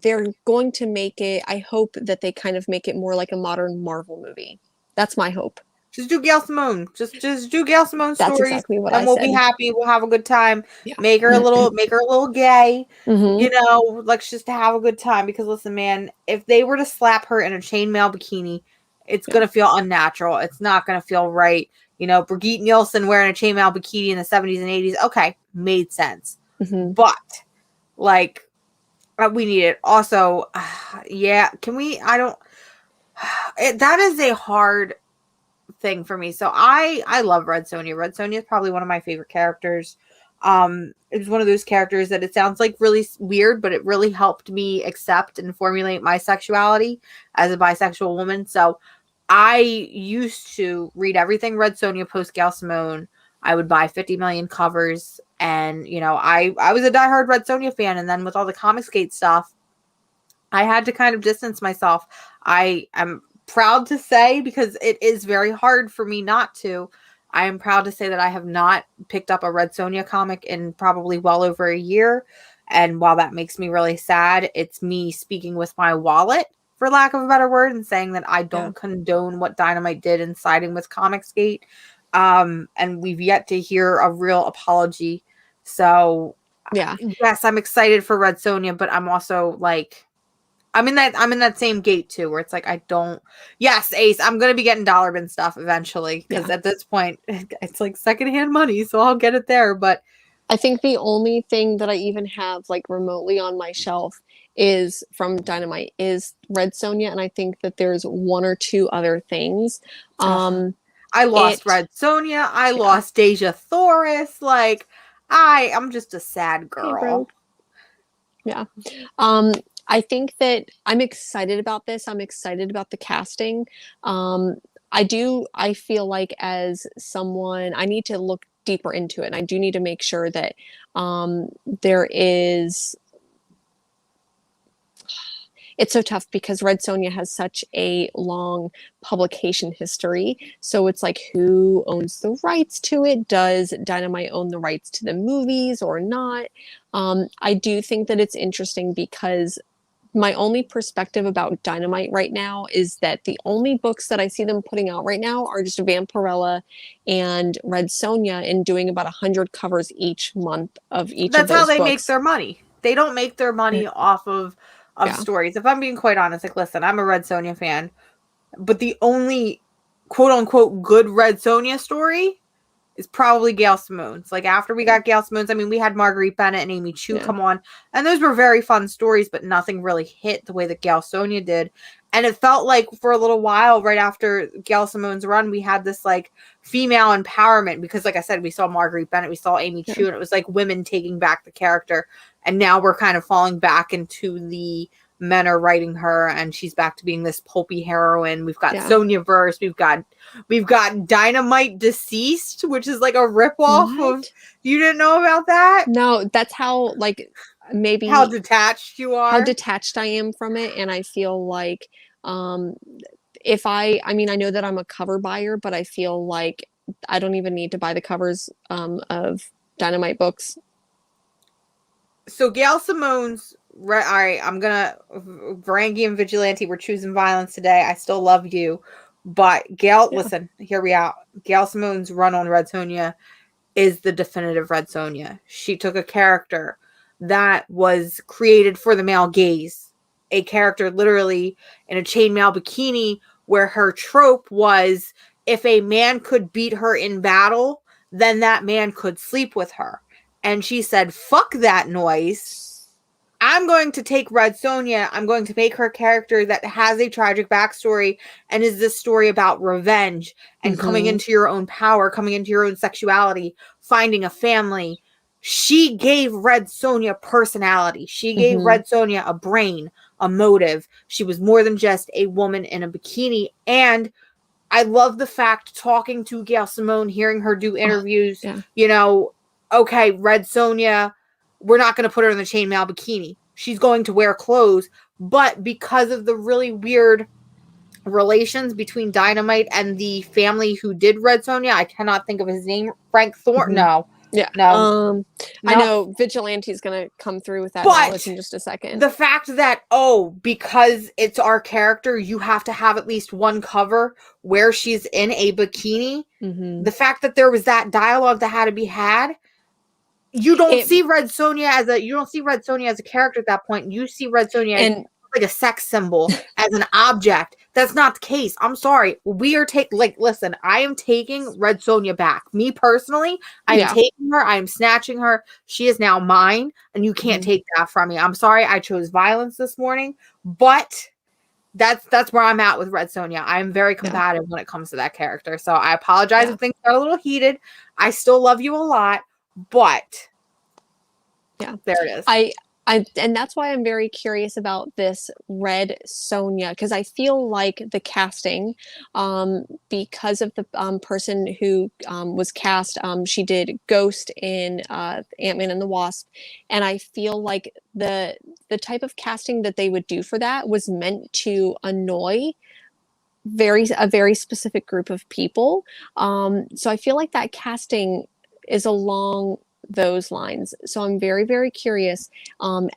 they're going to make it. I hope that they kind of make it more like a modern Marvel movie. That's my hope. Just do Gail Simone. Just do Gail Simone's That's stories, exactly what and I we'll said. be happy. We'll have a good time. Yeah. Make her a little gay. Mm-hmm. You know, like just to have a good time. Because listen, man, if they were to slap her in a chainmail bikini, it's gonna feel unnatural. It's not gonna feel right. You know, Brigitte Nielsen wearing a chainmail bikini in the 70s and 80s. Okay, made sense. Mm-hmm. But like, we need it. Also, yeah, can we? I don't. That is a hard thing for me. So I love Red Sonja. Red Sonja is probably one of my favorite characters. It's one of those characters that it sounds like really weird, but it really helped me accept and formulate my sexuality as a bisexual woman. So I used to read everything Red Sonja post Gail Simone. I would buy 50 million covers, and I was a diehard Red Sonja fan. And then with all the Comicsgate stuff, I had to kind of distance myself. I am proud to say, because it is very hard for me not to, I am proud to say that I have not picked up a Red Sonja comic in probably well over a year. And while that makes me really sad, it's me speaking with my wallet, for lack of a better word, and saying that I don't condone what Dynamite did in siding with Comicsgate. And we've yet to hear a real apology. So yes, I'm excited for Red Sonja, but I'm also like, I'm in that same gate too, where it's like, I don't. Yes, Ace, I'm gonna be getting dollar bin stuff eventually, because at this point it's like secondhand money, so I'll get it there. But I think the only thing that I even have like remotely on my shelf is from Dynamite is Red Sonja, and I think that there's one or two other things. I lost Red Sonja. I lost Deja Thoris. Like, I'm just a sad girl. Yeah. I think that I'm excited about this. I'm excited about the casting. I feel like as someone, I need to look deeper into it. And I do need to make sure that there is. It's so tough because Red Sonja has such a long publication history. So it's like, who owns the rights to it? Does Dynamite own the rights to the movies or not? I do think that it's interesting because my only perspective about Dynamite right now is that the only books that I see them putting out right now are just Vampirella and Red Sonja, and doing about 100 covers each month of each of those books. That's how they make their money. They don't make their money off of stories. If I'm being quite honest, like, listen, I'm a Red Sonja fan, but the only quote unquote good Red Sonja story is probably Gail Simone's. Like, after we got Gail Simone's, I mean, we had Marguerite Bennett and Amy Chu come on, and those were very fun stories, but nothing really hit the way that Gail Sonja did. And it felt like for a little while, right after Gail Simone's run, we had this like female empowerment, because like I said, we saw Marguerite Bennett, we saw Amy Chu, and it was like women taking back the character. And now we're kind of falling back into the men are writing her, and she's back to being this pulpy heroine. We've got Sonja verse. We've got Dynamite Deceased, which is like a ripoff of. You didn't know about that? No, that's how maybe how detached you are. How detached I am from it, and I feel like if I know that I'm a cover buyer, but I feel like I don't even need to buy the covers of Dynamite books. So Gail Simone's all right, I'm gonna Varangian and Vigilante, we're choosing violence today. I still love you. But Gail, listen, hear me out. Gail Simone's run on Red Sonja is the definitive Red Sonja. She took a character that was created for the male gaze. A character literally in a chainmail bikini where her trope was if a man could beat her in battle, then that man could sleep with her. And she said, fuck that noise. I'm going to take Red Sonja. I'm going to make her a character that has a tragic backstory and is this story about revenge and coming into your own power, coming into your own sexuality, finding a family. She gave Red Sonja personality. She gave Red Sonja a brain, a motive. She was more than just a woman in a bikini. And I love the fact, talking to Gail Simone, hearing her do interviews, you know, okay, Red Sonja, we're not going to put her in the chainmail bikini. She's going to wear clothes. But because of the really weird relations between Dynamite and the family who did Red Sonja, I cannot think of his name. Frank Thornton? No. Yeah. No. I know Vigilante's going to come through with that knowledge in just a second. The fact that, because it's our character, you have to have at least one cover where she's in a bikini. The fact that there was that dialogue that had to be had, you don't see Red Sonja as a character at that point. You see Red Sonja as like a sex symbol, as an object. That's not the case. I'm sorry. We are listen, I am taking Red Sonja back. Me personally, I'm taking her. I am snatching her. She is now mine, and you can't take that from me. I'm sorry I chose violence this morning, but that's where I'm at with Red Sonja. I'm very combative when it comes to that character. So I apologize if things got a little heated. I still love you a lot. But there it is. And that's why I'm very curious about this Red Sonja, because I feel like the casting, because of the person who was cast, she did Ghost in Ant-Man and the Wasp, and I feel like the type of casting that they would do for that was meant to annoy a very specific group of people. So I feel like that casting is along those lines. So I'm very, very curious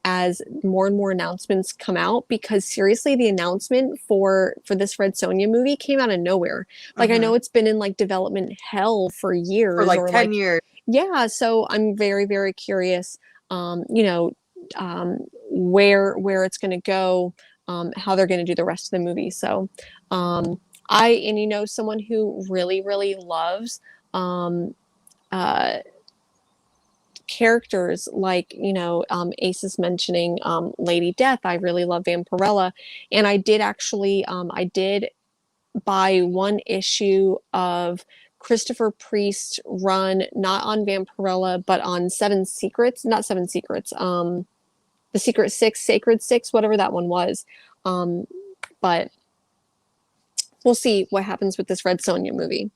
as more and more announcements come out, because seriously, the announcement for this Red Sonja movie came out of nowhere. Like, I know it's been in like development hell for years, for like 10 years. Yeah. So I'm very, very curious, where it's going to go, how they're going to do the rest of the movie. So someone who really, really loves characters like, Ace is mentioning Lady Death. I really love Vampirella, and I did actually I did buy one issue of Christopher Priest's run, not on Vampirella but on the Secret Six, Sacred Six, whatever that one was. But we'll see what happens with this Red Sonja movie.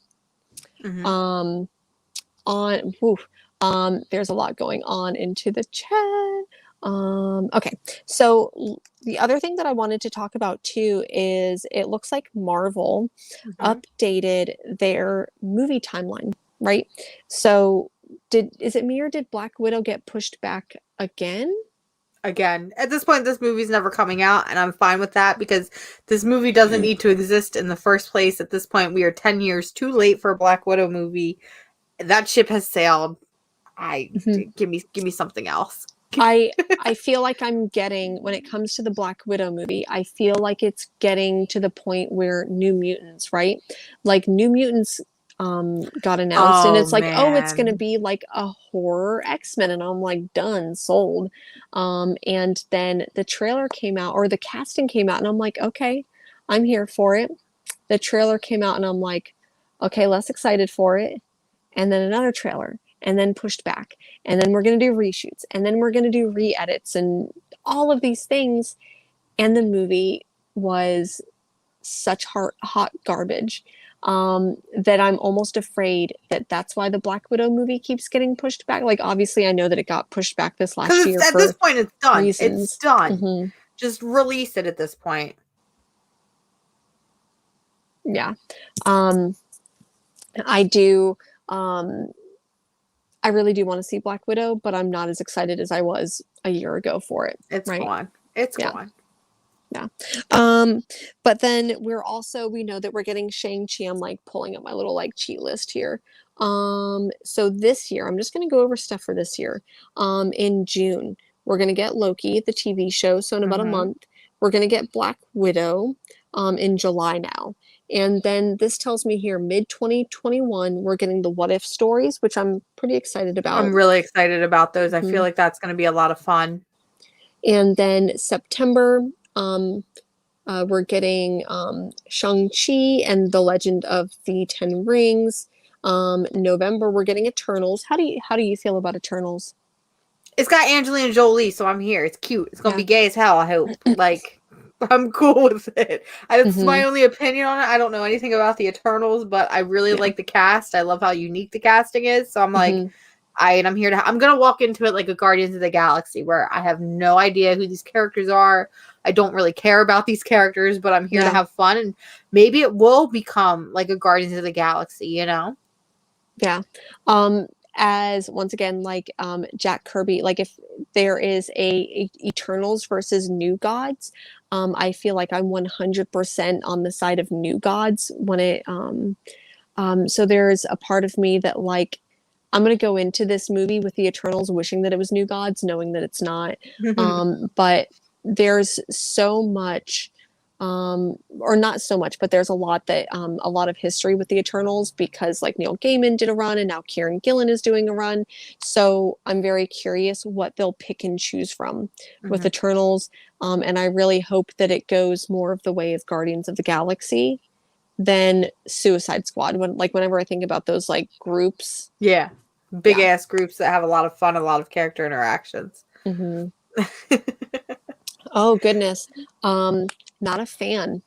There's a lot going on into the chat. Okay, so the other thing that I wanted to talk about too is it looks like Marvel updated their movie timeline, right? So is it me or did Black Widow get pushed back again? Again, at this point, this movie's never coming out, and I'm fine with that because this movie doesn't need to exist in the first place. At this point, we are 10 years too late for a Black Widow movie. That ship has sailed. Give me something else. I feel like I'm getting, when it comes to the Black Widow movie, I feel like it's getting to the point where New Mutants, right? Like New Mutants got announced, and it's like, it's going to be like a horror X-Men, and I'm like, done, sold. And then the trailer came out, or the casting came out, and I'm like, okay, I'm here for it. The trailer came out, and I'm like, okay, less excited for it. And then another trailer, and then pushed back, and then we're going to do reshoots, and then we're going to do re-edits and all of these things. and the movie was such hot garbage that I'm almost afraid that that's why the Black Widow movie keeps getting pushed back. Like, obviously, I know that it got pushed back this last year at this point, it's done. reasons. It's done. Mm-hmm. Just release it at this point. Yeah. I do. I really do want to see Black Widow, but I'm not as excited as I was a year ago for it. It's right? gone. It's gone. Yeah. But then we know that we're getting Shang-Chi. I'm like pulling up my little like cheat list here. So this year, I'm just going to go over stuff for this year. In June, we're going to get Loki, the TV show. So in about a month, we're going to get Black Widow, in July now. And then this tells me here, mid-2021, we're getting the What If stories, which I'm pretty excited about. I'm really excited about those. I feel like that's going to be a lot of fun. And then September, we're getting Shang-Chi and the Legend of the Ten Rings. November, we're getting Eternals. How do you feel about Eternals? It's got Angelina Jolie, so I'm here. It's cute. It's going to be gay as hell, I hope. Like, I'm cool with it. That's my only opinion on it. I don't know anything about the Eternals, but I really like the cast. I love how unique the casting is. So I'm like, I'm here I'm going to walk into it like a Guardians of the Galaxy, where I have no idea who these characters are. I don't really care about these characters, but I'm here to have fun. And maybe it will become like a Guardians of the Galaxy, you know? Yeah. As once again, like Jack Kirby, like if there is a Eternals versus New Gods, I feel like I'm 100% on the side of New Gods when it so there's a part of me that like I'm gonna go into this movie with the Eternals wishing that it was New Gods, knowing that it's not. But there's so much or not so much, but there's a lot of history with the Eternals because like Neil Gaiman did a run and now Kieran Gillen is doing a run. So I'm very curious what they'll pick and choose from with Eternals. And I really hope that it goes more of the way of Guardians of the Galaxy than Suicide Squad. Whenever I think about those like groups. Yeah. Big ass groups that have a lot of fun, a lot of character interactions. Oh goodness. Not a fan.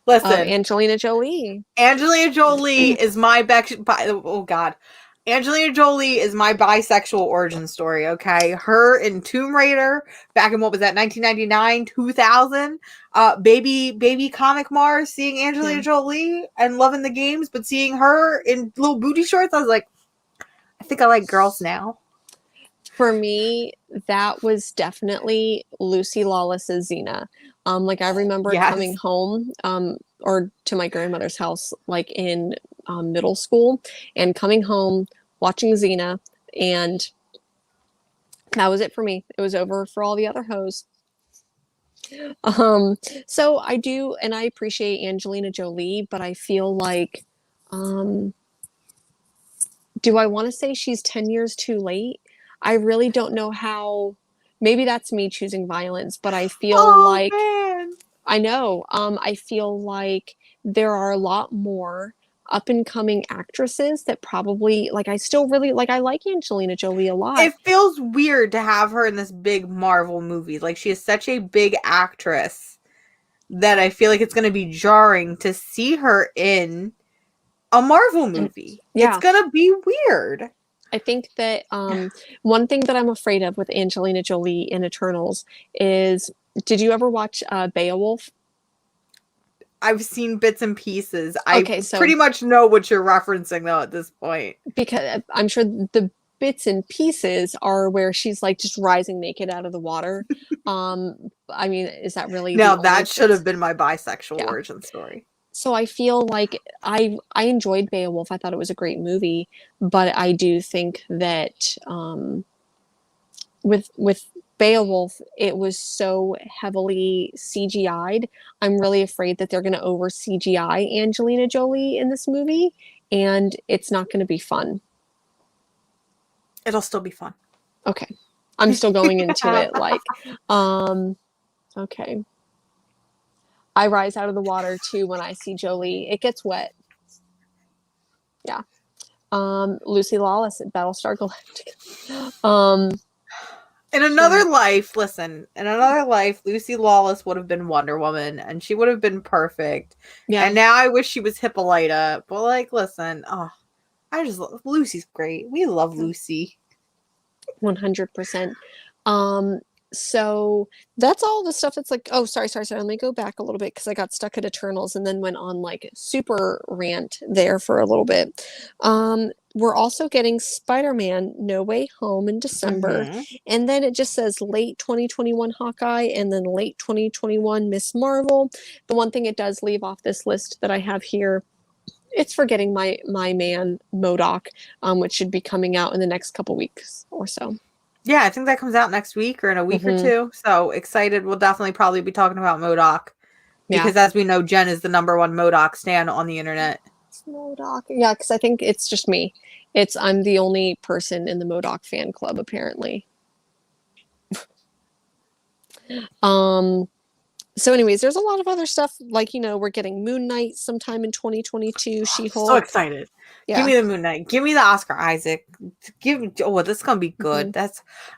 Listen, Angelina Jolie. Angelina Jolie is my Angelina Jolie is my bisexual origin story, okay? Her in Tomb Raider back in what was that, 1999, 2000? Baby Comic Mars, seeing Angelina Jolie and loving the games, but seeing her in little booty shorts, I was like, I think I like girls now. For me, that was definitely Lucy Lawless's Xena. Like I remember coming home, or to my grandmother's house, like in middle school, and coming home, watching Xena, and that was it for me. It was over for all the other hoes. So I do, and I appreciate Angelina Jolie, but I feel like, do I want to say she's 10 years too late? I really don't know how. Maybe that's me choosing violence, but I feel like I know. I feel like there are a lot more up and coming actresses that probably like I still really like. I like Angelina Jolie a lot. It feels weird to have her in this big Marvel movie. Like she is such a big actress that I feel like it's going to be jarring to see her in a Marvel movie. It's going to be weird. I think that one thing that I'm afraid of with Angelina Jolie in Eternals is, did you ever watch Beowulf? I've seen bits and pieces. I pretty much know what you're referencing though at this point. Because I'm sure the bits and pieces are where she's like just rising naked out of the water. I mean, is that really? No, that should have been my bisexual origin story. So I feel like I enjoyed Beowulf. I thought it was a great movie, but I do think that with Beowulf, it was so heavily CGI'd. I'm really afraid that they're going to over CGI Angelina Jolie in this movie, and it's not going to be fun. It'll still be fun. Okay. I'm still going into it like, okay. I rise out of the water too when I see Jolie. It gets wet. Yeah. Lucy Lawless at Battlestar Galactica. In another life, listen, in another life, Lucy Lawless would have been Wonder Woman, and she would have been perfect. Yeah. And now I wish she was Hippolyta. But, like, listen, Lucy's great. We love Lucy. 100%. So that's all the stuff that's like, oh, sorry. Let me go back a little bit because I got stuck at Eternals and then went on like super rant there for a little bit. We're also getting Spider-Man No Way Home in December. And then it just says late 2021 Hawkeye and then late 2021 Miss Marvel. The one thing it does leave off this list that I have here, it's for getting my man MODOK, which should be coming out in the next couple weeks or so. Yeah, I think that comes out next week or in a week or two. So excited. We'll definitely probably be talking about MODOK. Because as we know, Jen is the number one MODOK stan on the internet. It's MODOK. Yeah, because I think it's just me. I'm the only person in the MODOK fan club, apparently. So anyways, there's a lot of other stuff. Like, we're getting Moon Knight sometime in 2022. She-Hulk. So excited. Yeah. Give me the Moon Knight. Give me the Oscar Isaac. This is going to be good.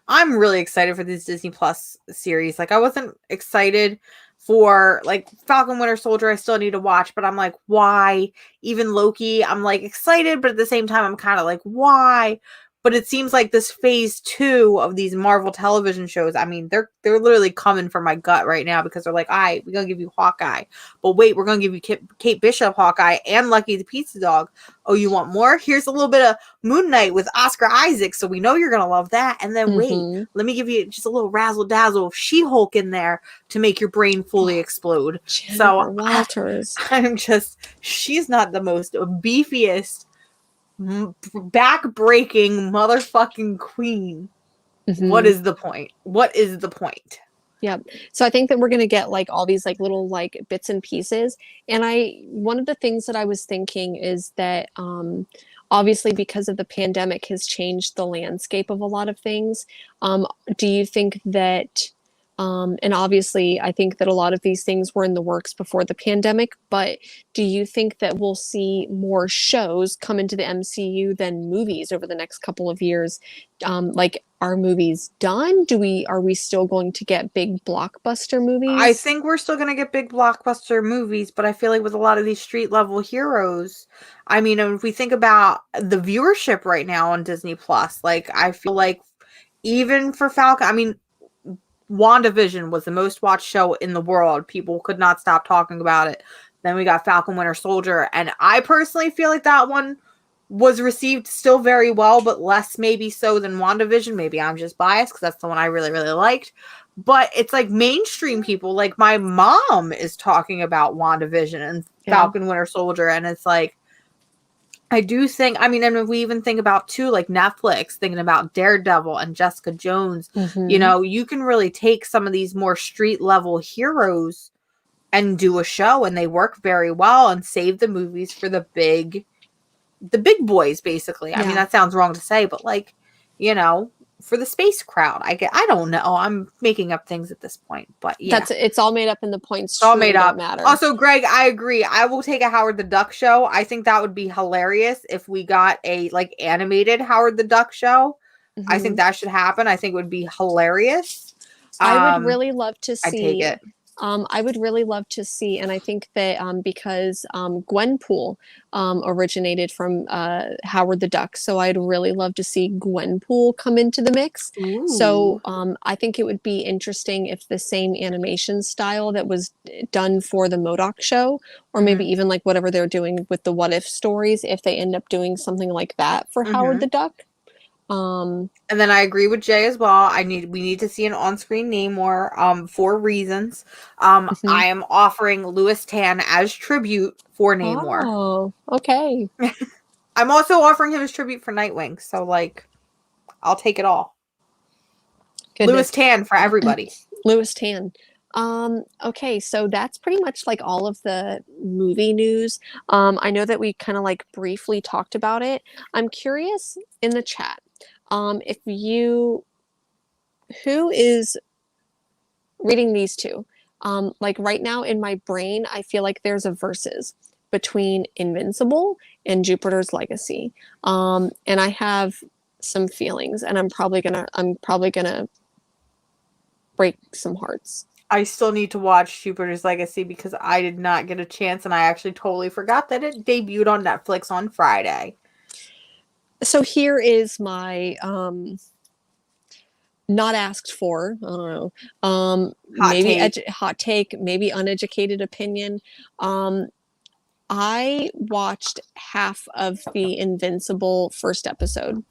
I'm really excited for this Disney Plus series. Like, I wasn't excited for, like, Falcon Winter Soldier. I still need to watch, but I'm like, why? Even Loki, I'm, like, excited, but at the same time, I'm kind of like, why? But it seems like this phase 2 of these Marvel television shows, I mean, they're literally coming for my gut right now because they're like, all right, we're going to give you Hawkeye. But wait, we're going to give you Kate Bishop Hawkeye and Lucky the Pizza Dog. Oh, you want more? Here's a little bit of Moon Knight with Oscar Isaac, so we know you're going to love that. And then wait, let me give you just a little razzle-dazzle of She-Hulk in there to make your brain fully explode. Jennifer Walters. She's not the most beefiest, back-breaking motherfucking queen. What is the point? Yeah. So I think that we're going to get like all these like little like bits and pieces. And one of the things that I was thinking is that obviously because of the pandemic has changed the landscape of a lot of things. Do you think that and obviously I think that a lot of these things were in the works before the pandemic, but do you think that we'll see more shows come into the MCU than movies over the next couple of years? Like, are movies done? Are we still going to get big blockbuster movies? I think we're still going to get big blockbuster movies, but I feel like with a lot of these street level heroes, I mean, if we think about the viewership right now on Disney Plus, like I feel like even for Falcon, I mean, WandaVision was the most watched show in the world. People could not stop talking about it. Then we got Falcon Winter Soldier, and I personally feel like that one was received still very well, but less maybe so than WandaVision. Maybe I'm just biased because that's the one I really, really liked. But it's like mainstream people, like my mom is talking about WandaVision and Falcon Winter Soldier, and it's like, I do think, I mean, and if we even think about too, like Netflix, thinking about Daredevil and Jessica Jones, you can really take some of these more street level heroes and do a show, and they work very well and save the movies for the big boys, basically. I mean, that sounds wrong to say, but like, for the space crowd, I don't know. I'm making up things at this point, but yeah. It's all made up and the points all made up. Matter. Also, Greg, I agree. I will take a Howard the Duck show. I think that would be hilarious if we got a like animated Howard the Duck show. I think that should happen. I think it would be hilarious. I would really love to see. I take it. I would really love to see, and I think that because Gwenpool originated from Howard the Duck, so I'd really love to see Gwenpool come into the mix. Ooh. So I think it would be interesting if the same animation style that was done for the MODOK show, or maybe even like whatever they're doing with the What If stories, if they end up doing something like that for Howard the Duck. And then I agree with Jay as well. We need to see an on-screen Namor for reasons. I am offering Louis Tan as tribute for Namor. Oh, okay. I'm also offering him as tribute for Nightwing. So like, I'll take it all. Louis Tan for everybody. Louis Tan. Okay, so that's pretty much like all of the movie news. I know that we kind of like briefly talked about it. I'm curious in the chat. Who is reading these two? Like right now in my brain, I feel like there's a versus between Invincible and Jupiter's Legacy. And I have some feelings, and I'm probably gonna break some hearts. I still need to watch Jupiter's Legacy because I did not get a chance, and I actually totally forgot that it debuted on Netflix on Friday. So here is my not asked for, I don't know, hot take, maybe uneducated opinion. I watched half of the Invincible first episode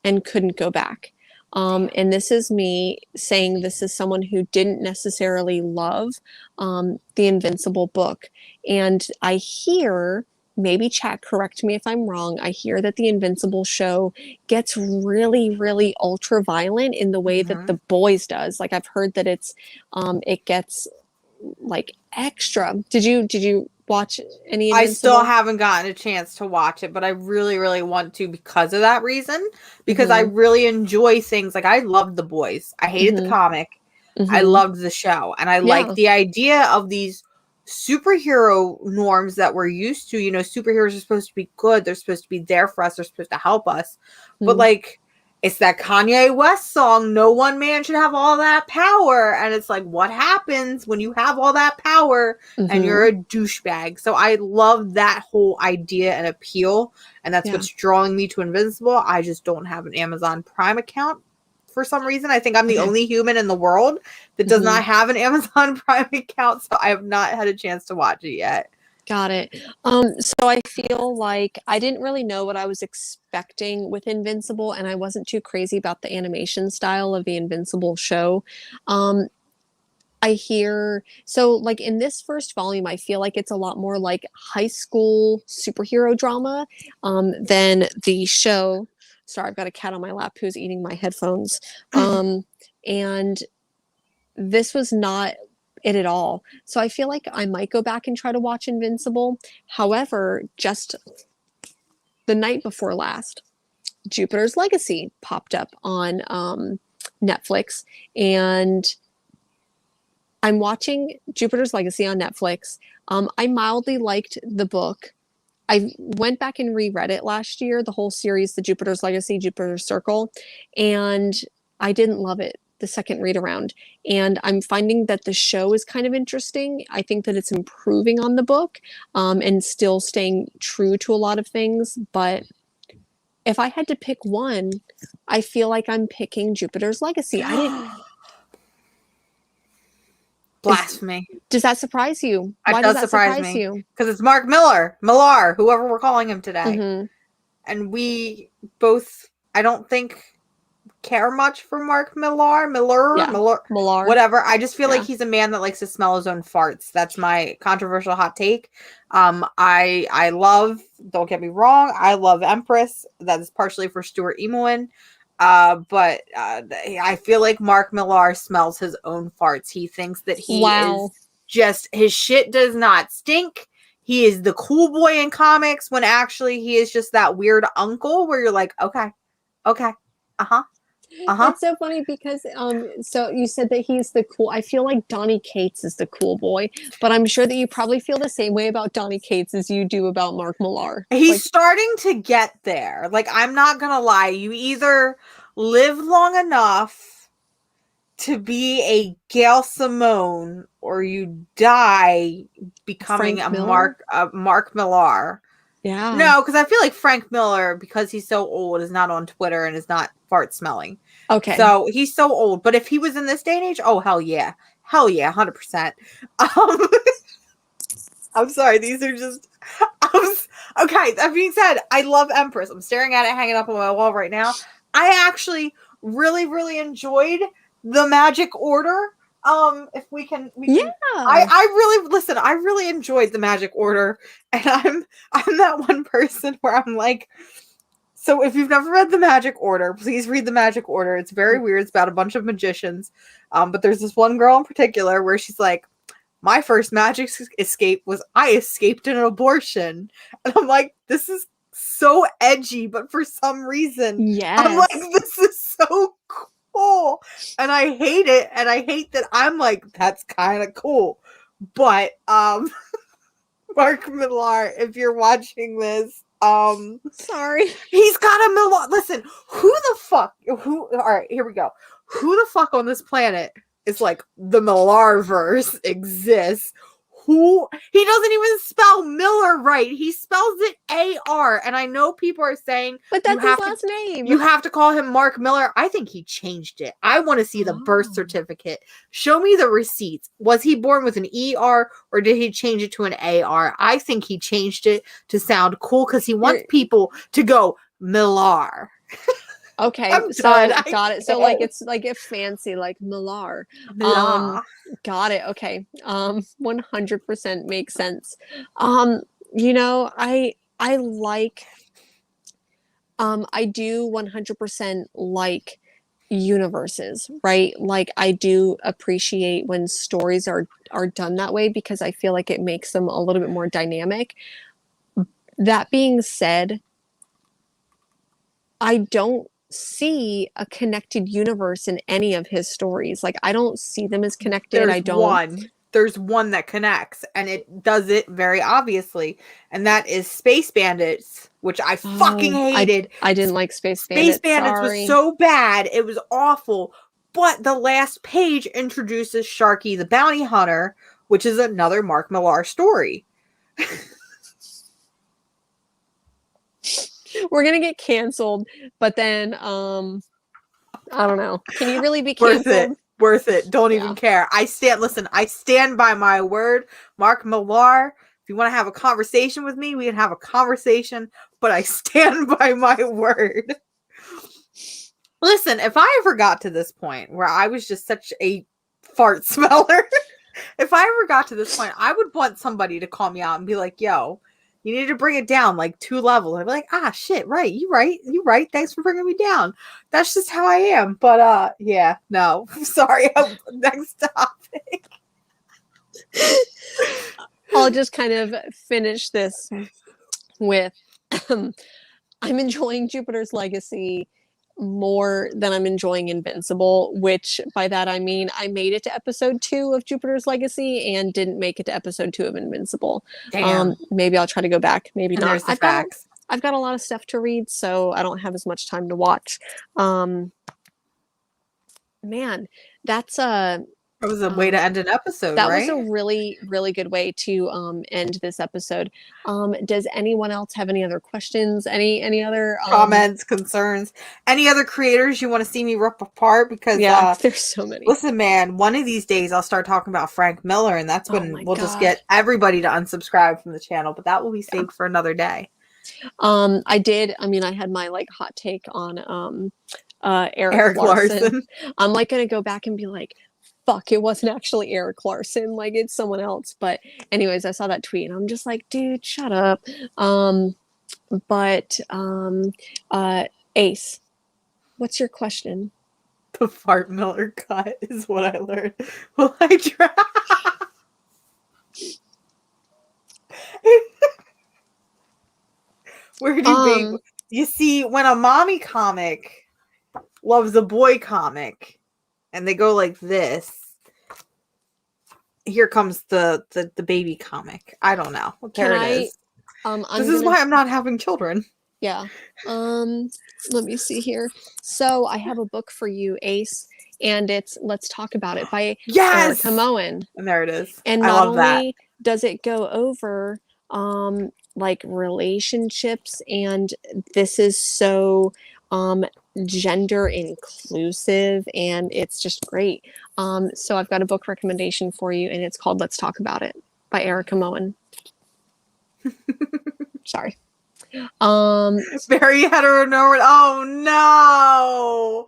and couldn't go back. And this is me saying this is someone who didn't necessarily love the Invincible book. And I hear, maybe chat correct me if I'm wrong, I hear that the Invincible show gets really, really ultra violent in the way that The Boys does. Like I've heard that it gets like extra. Did you watch any Invincible? I still haven't gotten a chance to watch it, but I really, really want to because of that reason. Because I really enjoy things like I loved The Boys. I hated the comic. I loved the show. And I like the idea of these superhero norms that we're used to. You know, superheroes are supposed to be good. They're supposed to be there for us. They're supposed to help us. But like, it's that Kanye West song, no one man should have all that power. And it's like, what happens when you have all that power and you're a douchebag? So I love that whole idea and appeal. And that's what's drawing me to Invincible. I just don't have an Amazon Prime account for some reason. I think I'm the only human in the world that does not have an Amazon Prime account. So I have not had a chance to watch it yet. Got it. So I feel like I didn't really know what I was expecting with Invincible, and I wasn't too crazy about the animation style of the Invincible show. I hear, so like in this first volume, I feel like it's a lot more like high school superhero drama than the show. Sorry, I've got a cat on my lap who's eating my headphones. And this was not it at all. So I feel like I might go back and try to watch Invincible. However, just the night before last, Jupiter's Legacy popped up on Netflix, and I'm watching Jupiter's Legacy on Netflix. I mildly liked the book. I went back and reread it last year, the whole series, the Jupiter's Legacy, Jupiter's Circle, and I didn't love it the second read around. And I'm finding that the show is kind of interesting. I think that it's improving on the book and still staying true to a lot of things. But if I had to pick one, I feel like I'm picking Jupiter's Legacy. I didn't. Blasphemy. Does that surprise you? Why does that surprise you? Because it's Mark Millar, whoever we're calling him today. And we both, I don't think, care much for Mark Millar, whatever. I just feel like he's a man that likes to smell his own farts. That's my controversial hot take. I love, don't get me wrong, I love Empress. That is partially for Stuart Emmowen. But I feel like Mark Millar smells his own farts. He thinks that he is just, his shit does not stink. He is the cool boy in comics when actually he is just that weird uncle where you're like, okay, It's so funny because so you said that he's the cool, I feel like Donny Cates is the cool boy, but I'm sure that you probably feel the same way about Donny Cates as you do about Mark Millar. He's starting to get there. Like, I'm not gonna lie, you either live long enough to be a Gail Simone or you die becoming Mark Millar. Yeah. No, because I feel like Frank Miller, because he's so old, is not on Twitter and is not fart smelling. Okay. So he's so old. But if he was in this day and age, oh, hell yeah. Hell yeah, 100%. I'm sorry. These are just... okay, that being said, I love Empress. I'm staring at it hanging up on my wall right now. I actually really, really enjoyed the Magic Order. If we can, I really enjoyed the Magic Order, and I'm that one person where I'm like, so if you've never read the Magic Order, please read the Magic Order. It's very weird. It's about a bunch of magicians, but there's this one girl in particular where she's like, my first magic escape was I escaped an abortion, and I'm like, this is so edgy, but for some reason, I'm like, this is so cool. And I hate it, and I hate that I'm like, that's kind of cool. But Mark Millar, if you're watching this, sorry, he's got a Millar. Listen, all right, here we go. Who the fuck on this planet It's like the Millarverse exists. Who he doesn't even spell Miller right. He spells it A-R. And I know people are saying, but that's his last name. You have to call him Mark Miller. I think he changed it. I want to see the birth certificate. Show me the receipts. Was he born with an E-R or did he change it to an A-R? I think he changed it to sound cool because he wants people to go Millar. Okay, got it. So like it's like a fancy like Millar. Got it. Okay. 100% makes sense. You know, I like I do 100% like universes, right? Like I do appreciate when stories are done that way because I feel like it makes them a little bit more dynamic. That being said, I don't see a connected universe in any of his stories. Like I don't see them as connected. There's one that connects and it does it very obviously, and that is Space Bandits, which I fucking hated. I didn't like Space Bandits. Space Bandits was so bad. It was awful. But the last page introduces Sharky the Bounty Hunter, which is another Mark Millar story. We're gonna get canceled, but then I don't know. Can you really be canceled? Worth it. Don't even care. I stand by my word. Mark Millar, if you want to have a conversation with me, we can have a conversation, but I stand by my word. Listen, if I ever got to this point where I was just such a fart smeller, if I ever got to this point, I would want somebody to call me out and be like, yo, you need to bring it down like 2 levels. I'd be like, shit, right. You right. Thanks for bringing me down. That's just how I am. But yeah, no. Sorry. Next topic. I'll just kind of finish this with I'm enjoying Jupiter's Legacy more than I'm enjoying Invincible, which by that I mean I made it to episode 2 of Jupiter's Legacy and didn't make it to episode 2 of Invincible. Damn. Maybe I'll try to go back. Maybe and not. I've got a lot of stuff to read, so I don't have as much time to watch. Man, that's That was a way to end an episode, that right? was a really, really good way to end this episode. Does anyone else have any other questions? Any other comments, concerns? Any other creators you want to see me rip apart? Because there's so many. Listen, man, one of these days I'll start talking about Frank Miller, and that's when we'll just get everybody to unsubscribe from the channel. But that will be saved for another day. I had my like hot take on Eric Larson. I'm like gonna go back and be like, fuck, it wasn't actually Eric Larson, like it's someone else. But anyways, I saw that tweet and I'm just like, dude, shut up. Ace, what's your question? The fart Miller cut is what I learned. Will I try? Where do you you see, when a mommy comic loves a boy comic and they go like this, here comes the baby comic. I don't know. There it is. This is why I'm not having children. Yeah. Let me see here. So I have a book for you, Ace, and it's Let's Talk About It by Erica Moen. And there it is. And not only does it go over like relationships, and this is so gender inclusive, and it's just great. So I've got a book recommendation for you, and it's called Let's Talk About It by Erica Moen. Sorry. Very heteronormative. Oh no.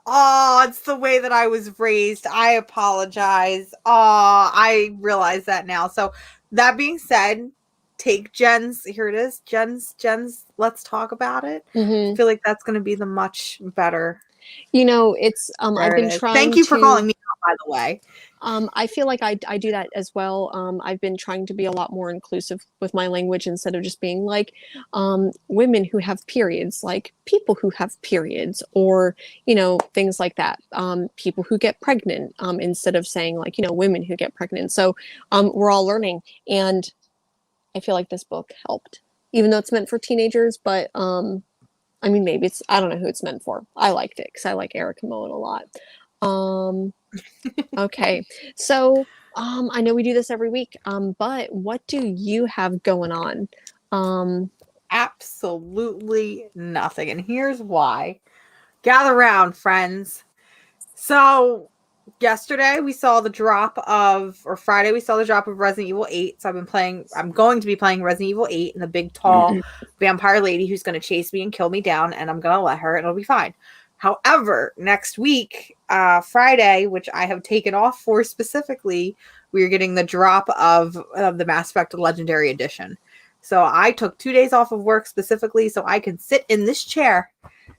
Oh, it's the way that I was raised. I apologize. Oh, I realize that now. So that being said, take Jen's, here it is. Jen's Let's Talk About It. I feel like that's going to be the much better. You know, it's I've been trying. Thank you for calling me out, by the way. I feel like I do that as well. I've been trying to be a lot more inclusive with my language instead of just being like women who have periods, like people who have periods, or, you know, things like that. People who get pregnant, instead of saying like, you know, women who get pregnant. So we're all learning, and I feel like this book helped, even though it's meant for teenagers. But I mean, maybe I don't know who it's meant for. I liked it because I like Erica Moen a lot. Okay. So, I know we do this every week, but what do you have going on? Absolutely nothing. And here's why. Gather round, friends. So, yesterday we saw the drop of, or Friday we saw the drop of Resident Evil 8. So I'm going to be playing Resident Evil 8 and the big, tall vampire lady who's going to chase me and kill me down, and I'm going to let her, and it'll be fine. However, next week, Friday, which I have taken off for specifically, we're getting the drop of the Mass Effect Legendary Edition. So I took 2 days off of work specifically so I can sit in this chair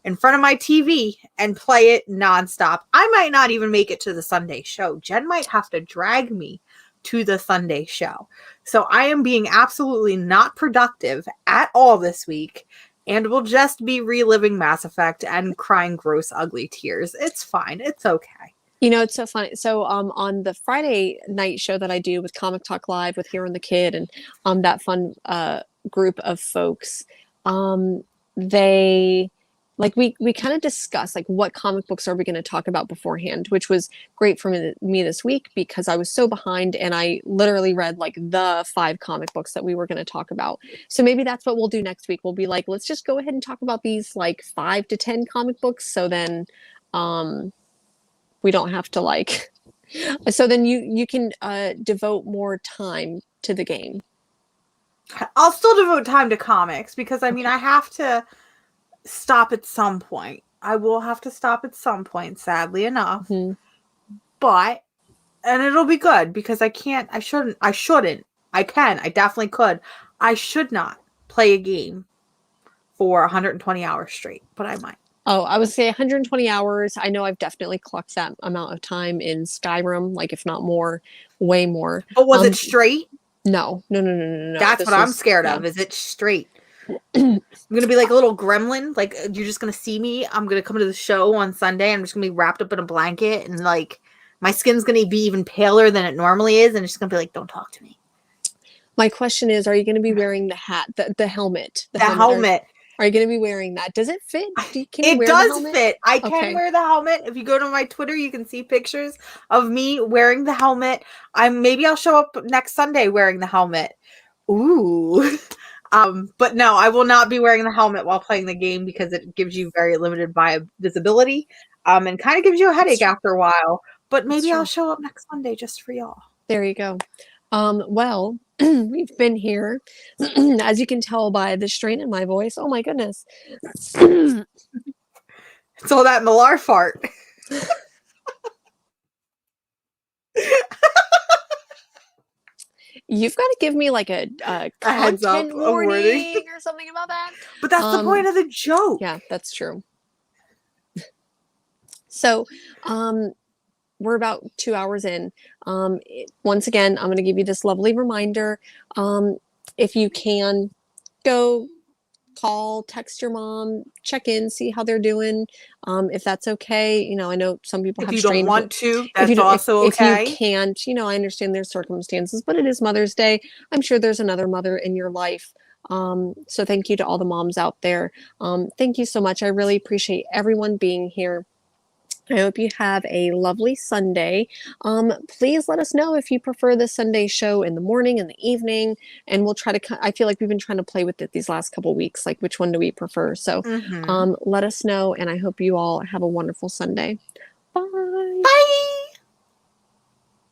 in front of my TV and play it nonstop. I might not even make it to the Sunday show. Jen might have to drag me to the Sunday show. So I am being absolutely not productive at all this week, and will just be reliving Mass Effect and crying gross, ugly tears. It's fine. It's okay. You know, it's so funny. So, on the Friday night show that I do with Comic Talk Live with Hero and the Kid and that fun group of folks, they like we kind of discussed like what comic books are we going to talk about beforehand, which was great for me this week because I was so behind and I literally read like the 5 comic books that we were going to talk about. So maybe that's what we'll do next week. We'll be like, let's just go ahead and talk about these like 5 to 10 comic books. So then, we don't have to like, so then you can devote more time to the game. I'll still devote time to comics because I mean, I have to stop at some point. I will have to stop at some point, sadly enough. Mm-hmm. But, and it'll be good because I definitely could. I should not play a game for 120 hours straight, but I might. Oh, I would say 120 hours. I know I've definitely clocked that amount of time in Skyrim, like if not more, way more. But was it straight? No. That's what I'm scared of. Is it straight? I'm going to be like a little gremlin. Like, you're just going to see me. I'm going to come to the show on Sunday. I'm just going to be wrapped up in a blanket. And, like, my skin's going to be even paler than it normally is. And it's just going to be like, don't talk to me. My question is, are you going to be wearing the hat, the helmet? The helmet. Are you going to be wearing that? Does it fit? It does fit. I can wear the helmet. If you go to my Twitter, you can see pictures of me wearing the helmet. Maybe I'll show up next Sunday wearing the helmet. Ooh. But no, I will not be wearing the helmet while playing the game because it gives you very limited visibility, and kind of gives you a headache after a while. But maybe I'll show up next Monday just for y'all. There you go. Well, we've been here, as you can tell by the strain in my voice. Oh my goodness. It's all that Millar fart. You've got to give me like a content warning or something about that. But that's the point of the joke. Yeah, that's true. So, we're about 2 hours in. Once again, I'm going to give you this lovely reminder. If you can, go call, text your mom, check in, see how they're doing. If that's okay, you know, I know some people have. If you don't want to, that's also okay. If you can't, you know, I understand their circumstances, but it is Mother's Day. I'm sure there's another mother in your life. So thank you to all the moms out there. Thank you so much. I really appreciate everyone being here. I hope you have a lovely Sunday. Please let us know if you prefer the Sunday show in the morning, in the evening, and we'll try to, I feel like we've been trying to play with it these last couple weeks, like which one do we prefer? So let us know, and I hope you all have a wonderful Sunday. Bye. Bye.